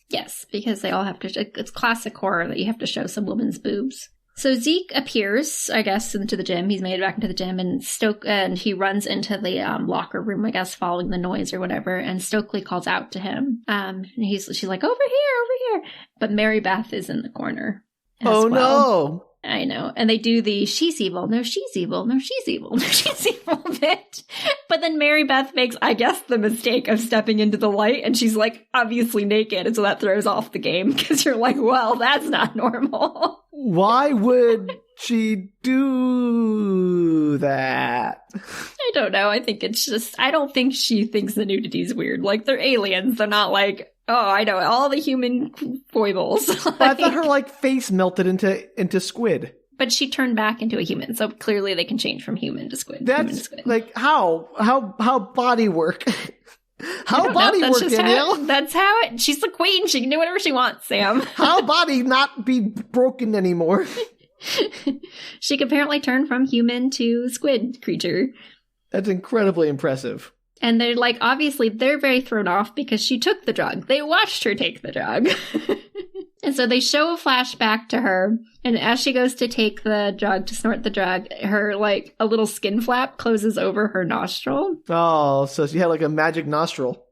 Yes, because they all have to... It's classic horror that you have to show some woman's boobs. So Zeke appears, I guess, into the gym. He's made it back into the gym, and he runs into the locker room, I guess, following the noise or whatever, and Stokely calls out to him. And she's like, over here! But Mary Beth is in the corner as well. No! I know. And they do the she's evil, no she's evil, no she's evil, no she's evil bit. But then Mary Beth makes, I guess, the mistake of stepping into the light, and she's like obviously naked, and so that throws off the game because you're like, well, that's not normal. Why would she do that? I don't know. I think it's just, I don't think she thinks the nudity is weird. Like, they're aliens. They're not like, oh, I know, all the human foibles. I thought her, like, face melted into squid. But she turned back into a human, so clearly they can change from human to squid. That's, like, how body work? How body work, Danielle? That's how it, she's the queen. She can do whatever she wants, Sam. How body not be broken anymore? She can apparently turn from human to squid creature. That's incredibly impressive. And they're like, obviously, they're very thrown off because she took the drug. They watched her take the drug. And so they show a flashback to her. And as she goes to take the drug, to snort the drug, her, like, a little skin flap closes over her nostril. Oh, so she had, like, a magic nostril.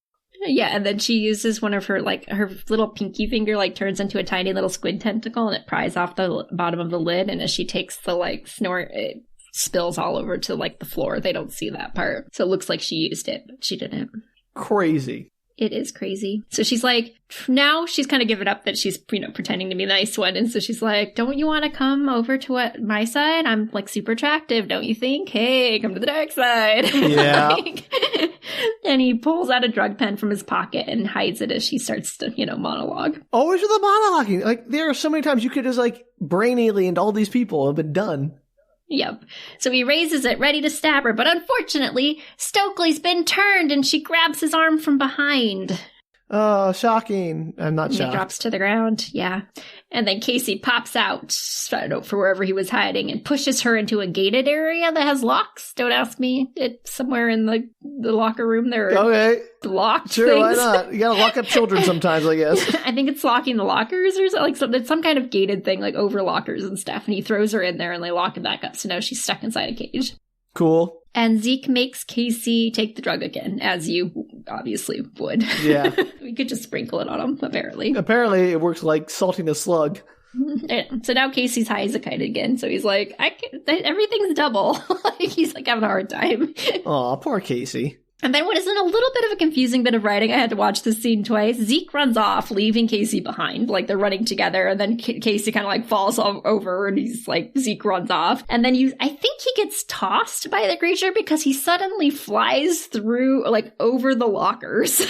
Yeah, and then she uses one of her, like, her little pinky finger, like, turns into a tiny little squid tentacle, and it pries off the bottom of the lid. And as she takes the, like, snort, it spills all over to, like, the floor. They don't see that part. So it looks like she used it, but she didn't. Crazy. It is crazy. So she's like, now she's kind of given up that she's, pretending to be the nice one. And so she's like, don't you want to come over to my side? I'm, like, super attractive, don't you think? Hey, come to the dark side. Yeah. And he pulls out a drug pen from his pocket and hides it as she starts to, monologue. Always with the monologuing. Like, there are so many times you could just, like, brain alien all these people and been done. Yep. So he raises it, ready to stab her, but unfortunately, Stokely's been turned and she grabs his arm from behind. Oh, shocking. I'm not shocked. He drops to the ground, yeah. And then Casey pops out, I don't know, for wherever he was hiding, and pushes her into a gated area that has locks. Don't ask me. It's somewhere in the locker room. There are locked Sure, things. why not? You gotta lock up children sometimes, I guess. I think it's locking the lockers or something. Like some kind of gated thing, like over lockers and stuff. And he throws her in there and they lock it back up. So now she's stuck inside a cage. Cool. And Zeke makes Casey take the drug again, as you obviously would. Yeah. We could just sprinkle it on him, apparently. Apparently, it works like salting a slug. So now Casey's high as a kite again. So he's like, everything's double. He's like having a hard time. Aw, poor Casey. And then what is in a little bit of a confusing bit of writing, I had to watch this scene twice. Zeke runs off, leaving Casey behind. Like, they're running together, and then Casey kind of, like, falls over, and he's like, Zeke runs off. And then I think he gets tossed by the creature because he suddenly flies through, like, over the lockers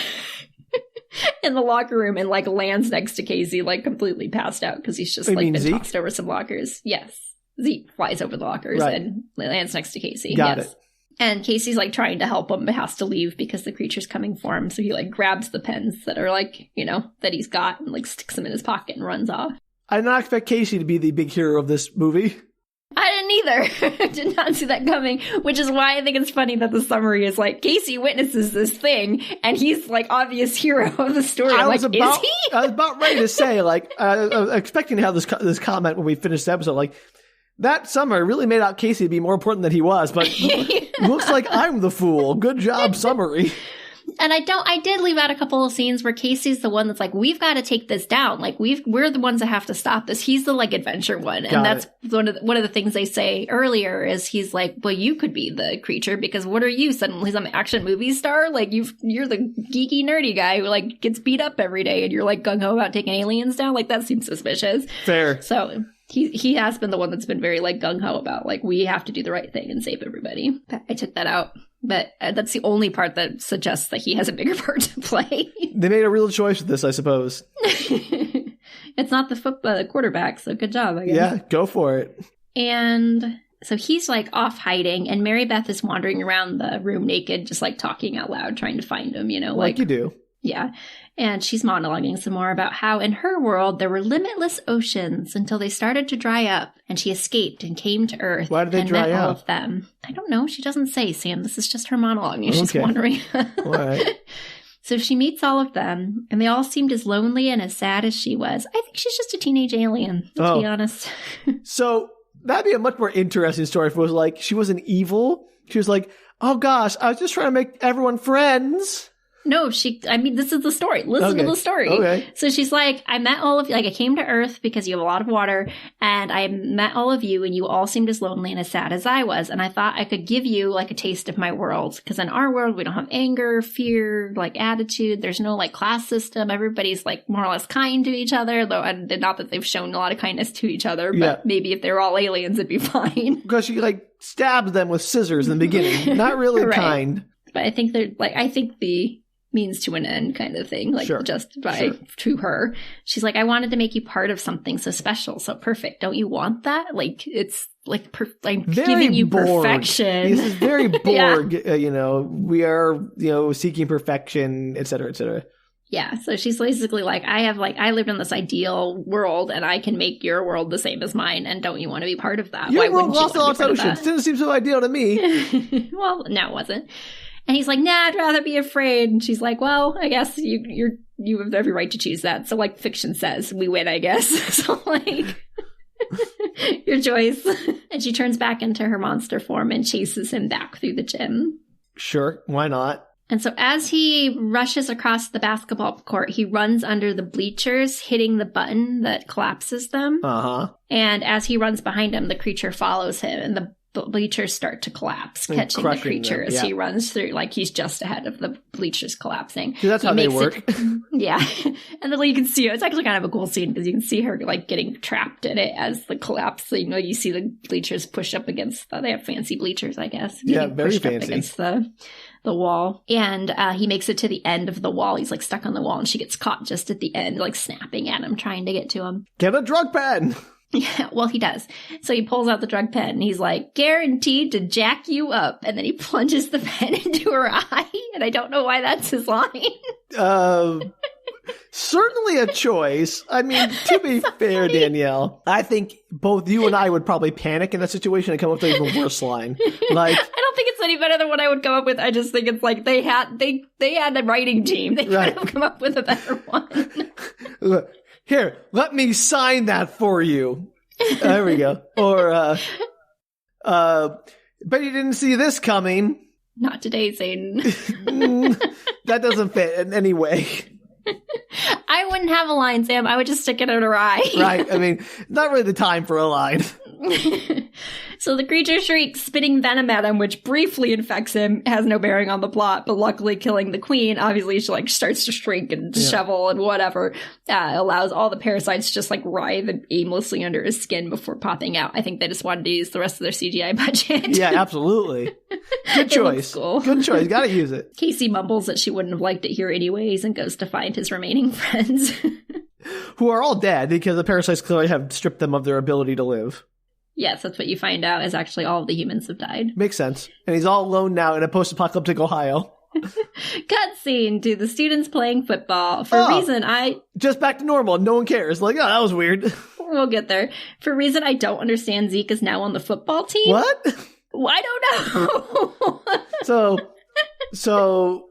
in the locker room and, like, lands next to Casey, like, completely passed out because he's just, been Zeke? tossed over some lockers. Yes. Zeke flies over the lockers and lands next to Casey. Got it. And Casey's, like, trying to help him, but has to leave because the creature's coming for him. So he, like, grabs the pens that are, like, that he's got and, like, sticks them in his pocket and runs off. I did not expect Casey to be the big hero of this movie. I didn't either. I did not see that coming, which is why I think it's funny that the summary is, like, Casey witnesses this thing, and he's, like, obvious hero of the story. I'm like, is he? I was about ready to say, like, I was expecting to have this comment when we finished the episode, like, that summary really made out Casey to be more important than he was, but looks like I'm the fool. Good job, summary. And I did leave out a couple of scenes where Casey's the one that's like, we've got to take this down. Like, we're the ones that have to stop this. He's the, like, adventure one. And that's one of the things they say earlier is he's like, well, you could be the creature because what are you? Suddenly some action movie star? Like, you're the geeky, nerdy guy who, like, gets beat up every day and you're, like, gung-ho about taking aliens down. Like, that seems suspicious. Fair. So he has been the one that's been very, like, gung-ho about, like, we have to do the right thing and save everybody. I took that out. But that's the only part that suggests that he has a bigger part to play. They made a real choice with this, I suppose. It's not the quarterback, so good job, I guess. Yeah, go for it. And so he's, like, off hiding, and Mary Beth is wandering around the room naked, just, like, talking out loud, trying to find him, Like you do. Yeah. And she's monologuing some more about how in her world there were limitless oceans until they started to dry up and she escaped and came to Earth. Why did they dry met up? all of them. I don't know. She doesn't say, Sam. This is just her monologue. She's wondering. All right. So she meets all of them and they all seemed as lonely and as sad as she was. I think she's just a teenage alien, to be honest. So that'd be a much more interesting story if it was like she wasn't evil. She was like, oh gosh, I was just trying to make everyone friends. No, this is the story. Listen to the story. Okay. So she's like, I met all of you, like I came to Earth because you have a lot of water and I met all of you and you all seemed as lonely and as sad as I was. And I thought I could give you like a taste of my world because in our world, we don't have anger, fear, like attitude. There's no like class system. Everybody's like more or less kind to each other, though not that they've shown a lot of kindness to each other, but maybe if they were all aliens, it'd be fine. Because she like stabs them with scissors in the beginning. Not really kind. But I think the means to an end kind of thing, like just by to her. She's like, I wanted to make you part of something so special, so perfect. Don't you want that? Like, it's like, I'm very giving you Borg. perfection. This is very Borg, we are, seeking perfection, et cetera, et cetera. Yeah, so she's basically like, I lived in this ideal world and I can make your world the same as mine, and don't you want to be part of that? Your world lost all its oceans. Didn't seem so ideal to me. Well, no, it wasn't. And he's like, nah, I'd rather be afraid. And she's like, well, I guess you have every right to choose that. So like fiction says, we win, I guess. So like, your choice. And she turns back into her monster form and chases him back through the gym. Sure, why not? And so as he rushes across the basketball court, he runs under the bleachers, hitting the button that collapses them. Uh-huh. And as he runs behind him, the creature follows him, and the bleachers start to collapse, catching the creature as he runs through, like he's just ahead of the bleachers collapsing. That's how they work. Yeah. And then you can see, it's actually kind of a cool scene because you can see her like getting trapped in it as the collapse. You see the bleachers push up against, they have fancy bleachers, I guess. Yeah, very fancy. Up against the wall. And he makes it to the end of the wall. He's like stuck on the wall and she gets caught just at the end, like snapping at him, trying to get to him. Get a drug pen! Yeah, well, he does. So he pulls out the drug pen and he's like, guaranteed to jack you up. And then he plunges the pen into her eye. And I don't know why that's his line. Certainly a choice. I mean, to be fair, Danielle, I think both you and I would probably panic in that situation and come up with an even worse line. Like, I don't think it's any better than what I would come up with. I just think it's like they had a writing team. They could have come up with a better one. Look, here, let me sign that for you. There we go. Or, bet you didn't see this coming. Not today, Satan. That doesn't fit in any way. I wouldn't have a line, Sam. I would just stick it in her eye. Right. I mean, not really the time for a line. So the creature shrieks, spitting venom at him, which briefly infects him. Has no bearing on the plot, but luckily killing the queen. Obviously, she like starts to shrink and dishevel and whatever. Allows all the parasites to just like writhe aimlessly under his skin before popping out. I think they just wanted to use the rest of their CGI budget. Yeah, absolutely. Good choice. Cool. Good choice. Gotta use it. Casey mumbles that she wouldn't have liked it here anyways and goes to find his remaining friends. Who are all dead because the parasites clearly have stripped them of their ability to live. Yes, that's what you find out, is actually all of the humans have died. Makes sense. And he's all alone now in a post-apocalyptic Ohio. Cutscene to the students playing football. For a reason just back to normal. No one cares. Like, oh, that was weird. We'll get there. For a reason I don't understand, Zeke is now on the football team. What? I don't know. So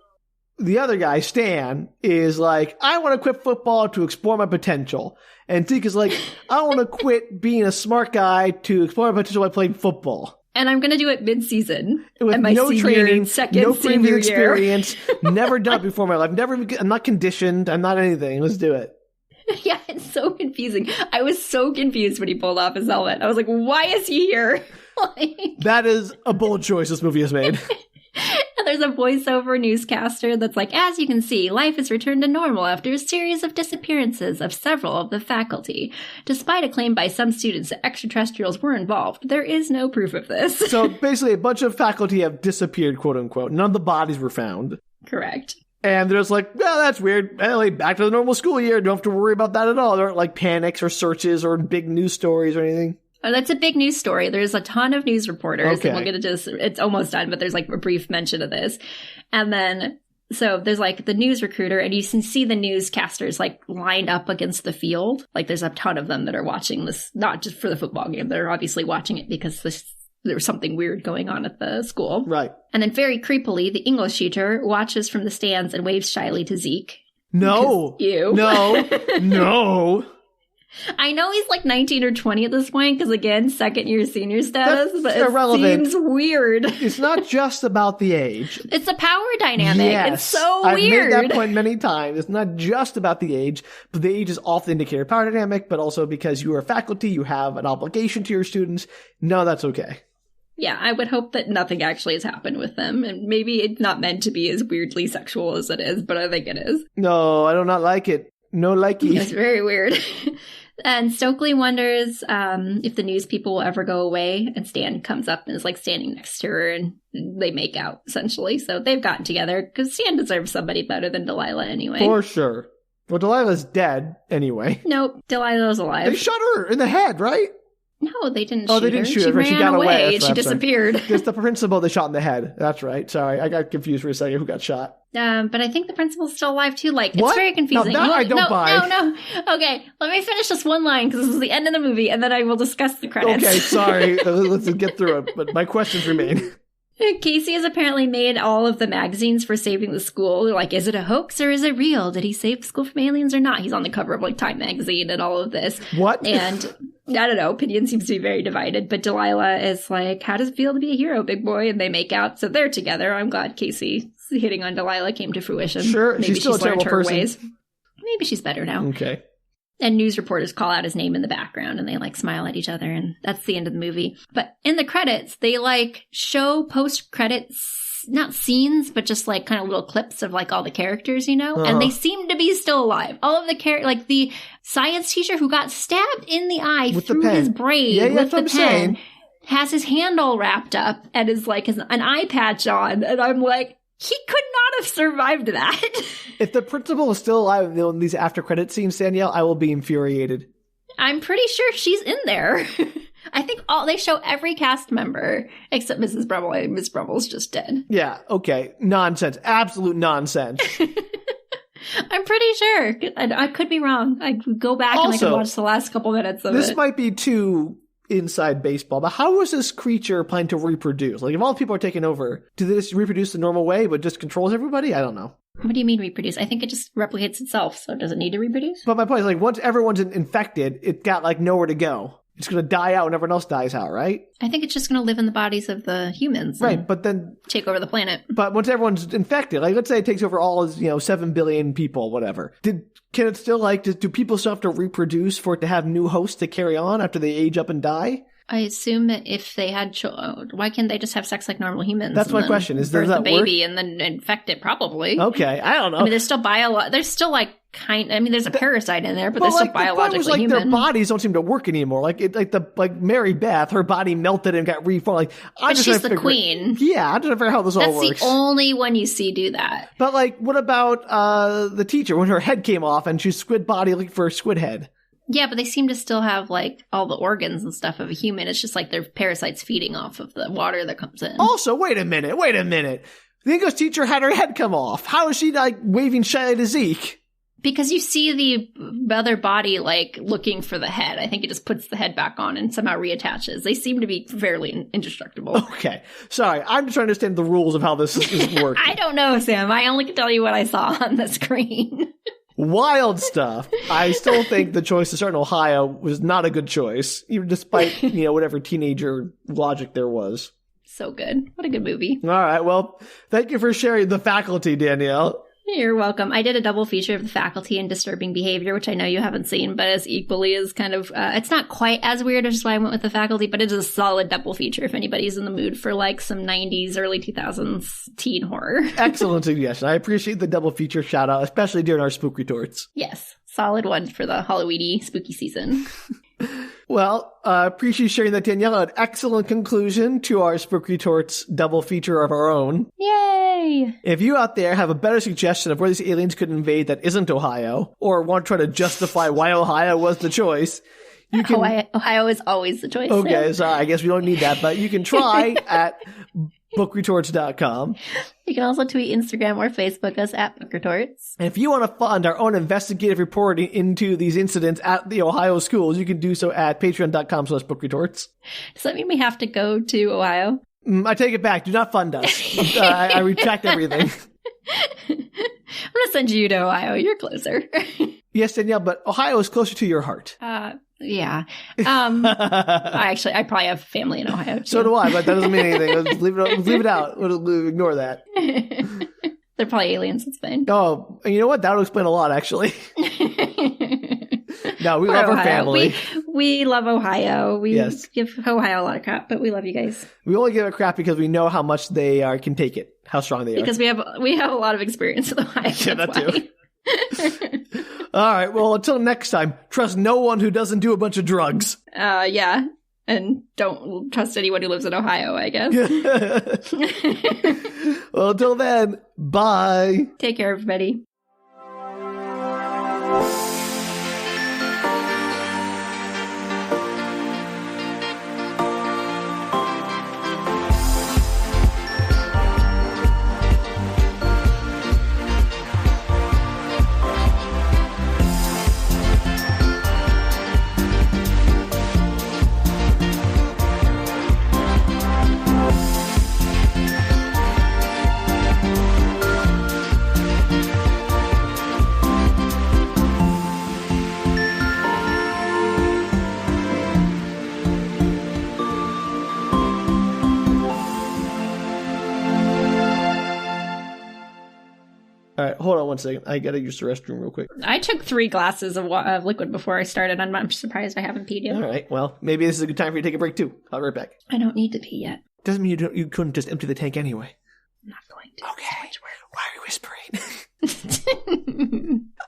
the other guy, Stan, is like, I want to quit football to explore my potential. And Zeke is like, I want to quit being a smart guy to explore my potential by playing football. And I'm going to do it mid-season. With my no training, no senior experience, never done it before in my life. I'm not conditioned. I'm not anything. Let's do it. Yeah, it's so confusing. I was so confused when he pulled off his helmet. I was like, why is he here? That is a bold choice this movie has made. And there's a voiceover newscaster that's like, as you can see, life has returned to normal after a series of disappearances of several of the faculty. Despite a claim by some students that extraterrestrials were involved, there is no proof of this. So basically a bunch of faculty have disappeared, quote unquote. None of the bodies were found. Correct. And they're just like, well, that's weird. Anyway, back to the normal school year. Don't have to worry about that at all. There aren't like panics or searches or big news stories or anything. Oh, that's a big news story. There's a ton of news reporters. Okay. And we'll get into this. It's almost done, but there's like a brief mention of this. And then, so there's like the news recruiter, and you can see the newscasters like lined up against the field. Like there's a ton of them that are watching this, not just for the football game. They're obviously watching it because there was something weird going on at the school. Right. And then very creepily, the English teacher watches from the stands and waves shyly to Zeke. No. You. No. I know he's like 19 or 20 at this point, because again, second year senior status, that's but irrelevant. It seems weird. It's not just about the age. It's a power dynamic. Yes, it's so I've weird. made that point many times. It's not just about the age, but the age is often an indicator of power dynamic, but also because you are faculty, you have an obligation to your students. No, that's okay. Yeah, I would hope that nothing actually has happened with them, and maybe it's not meant to be as weirdly sexual as it is, but I think it is. No, I do not like it. No likey. It's very weird. And Stokely wonders if the news people will ever go away, and Stan comes up and is like standing next to her, and they make out, essentially. So they've gotten together, because Stan deserves somebody better than Delilah anyway. For sure. Well, Delilah's dead anyway. Nope, Delilah's alive. They shot her in the head, right? No, they didn't shoot her. Oh, they didn't shoot her. She ran away. She disappeared. There's the principal they shot in the head. That's right. Sorry, I got confused for a second who got shot. But I think the principal's still alive too. Like, what? It's very confusing. No, I don't buy. No. Okay, let me finish this one line, because this is the end of the movie, and then I will discuss the credits. Okay, sorry. Let's get through it. But my questions remain. Casey has apparently made all of the magazines for saving the school. They're like, is it a hoax or is it real? Did he save the school from aliens or not? He's on the cover of like Time magazine and all of this. What? And I don't know. Opinion seems to be very divided. But Delilah is like, how does it feel to be a hero, big boy? And they make out. So they're together. I'm glad Casey hitting on Delilah came to fruition. Sure. Maybe she's still a terrible person. Ways. Maybe she's better now. Okay. And news reporters call out his name in the background, and they like smile at each other, and that's the end of the movie. But in the credits, they like show post-credits, not scenes, but just like kind of little clips of like all the characters, you know? And they seem to be still alive. All of the like the science teacher who got stabbed in the eye with through his brain with the pen saying. Has his hand all wrapped up and is like an eye patch on. And I'm like, he could not have survived that. If the principal is still alive in these after credit scenes, Danielle, I will be infuriated. I'm pretty sure she's in there. I think they show every cast member except Mrs. Brumble. Miss Brumble's just dead. Yeah, okay. Nonsense. Absolute nonsense. I'm pretty sure. I could be wrong. I could go back and I could watch the last couple minutes of it. This might be too inside baseball, but how is this creature planning to reproduce? Like, if all the people are taking over, do they just reproduce the normal way but just controls everybody? I don't know. What do you mean reproduce? I think it just replicates itself, so it doesn't need to reproduce. But my point is, like, once everyone's infected, it got, like, nowhere to go. It's going to die out when everyone else dies out, right? I think it's just going to live in the bodies of the humans. Right, but then... take over the planet. But once everyone's infected, like, let's say it takes over all, 7 billion people, whatever. Can it still, like, do people still have to reproduce for it to have new hosts to carry on after they age up and die? I assume that if they had why can't they just have sex like normal humans? That's my question. Does that work? Baby and then infect it? Probably. Okay, I don't know. I mean, there's still there's still like there's a parasite in there, but there's still biologically the human. Their bodies don't seem to work anymore. Like Mary Beth, her body melted and got reformed. But she's the queen. Yeah, I don't know how this all works. That's the only one you see do that. But what about the teacher when her head came off and she's squid body looking for a squid head? Yeah, but they seem to still have, all the organs and stuff of a human. It's just they're parasites feeding off of the water that comes in. Also, wait a minute. The English teacher had her head come off. How is she, waving shyly to Zeke? Because you see the other body, looking for the head. I think it just puts the head back on and somehow reattaches. They seem to be fairly indestructible. Okay. Sorry, I'm just trying to understand the rules of how this is working. I don't know, Sam. I only can tell you what I saw on the screen. Wild stuff. I still think the choice to start in Ohio was not a good choice, even despite, whatever teenager logic there was. So good. What a good movie. All right. Well, thank you for sharing The Faculty, Danielle. You're welcome. I did a double feature of The Faculty and Disturbing Behavior, which I know you haven't seen, but as equally as kind of, it's not quite as weird, which is why I went with The Faculty, but it is a solid double feature if anybody's in the mood for some 90s, early 2000s teen horror. Excellent suggestion. I appreciate the double feature shout out, especially during our Spook Retorts. Yes. Solid one for the Halloween-y spooky season. Well, appreciate sharing that, Danielle. An excellent conclusion to our Spook Retorts double feature of our own. Yay! If you out there have a better suggestion of where these aliens could invade that isn't Ohio, or want to try to justify why Ohio was the choice, you can... Ohio is always the choice. Okay, sorry, I guess we don't need that, but you can try at bookretorts.com. You can also tweet, Instagram, or Facebook us at Spook Retorts. And if you want to fund our own investigative reporting into these incidents at the Ohio schools, you can do so at patreon.com/bookretorts. Does that mean we have to go to Ohio? I take it back. Do not fund us. I retract everything. I'm going to send you to Ohio. You're closer. Yes, Danielle, but Ohio is closer to your heart. Yeah. I probably have family in Ohio, too. So do I, but that doesn't mean anything. Let's leave it out. We'll ignore that. They're probably aliens. It's fine. Oh, and you know what? That would explain a lot, actually. No, we love Ohio. our family. We love Ohio. We yes. give Ohio a lot of crap, but we love you guys. We only give it crap because we know how much they can take it, how strong they are. Because we have a lot of experience with Ohio. Yeah, that too. All right. Well, until next time, trust no one who doesn't do a bunch of drugs. Yeah. And don't trust anyone who lives in Ohio, I guess. Well, until then, bye. Take care, everybody. All right, hold on one second. I gotta use the restroom real quick. I took 3 glasses of liquid before I started. I'm surprised I haven't peed yet. All right, well, maybe this is a good time for you to take a break, too. I'll be right back. I don't need to pee yet. Doesn't mean you couldn't just empty the tank anyway. I'm not going to. Okay. Why are you whispering?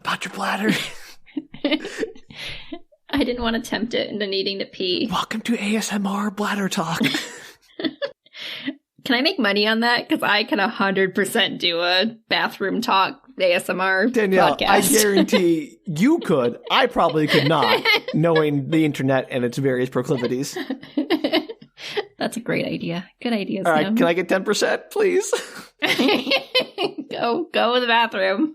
About your bladder? I didn't want to tempt it into needing to pee. Welcome to ASMR Bladder Talk. Can I make money on that? Because I can 100% do a bathroom talk ASMR Danielle, podcast. I guarantee you could. I probably could not, knowing the internet and its various proclivities. That's a great idea. Good idea, All Sam. right, can I get 10%, please? Go to the bathroom.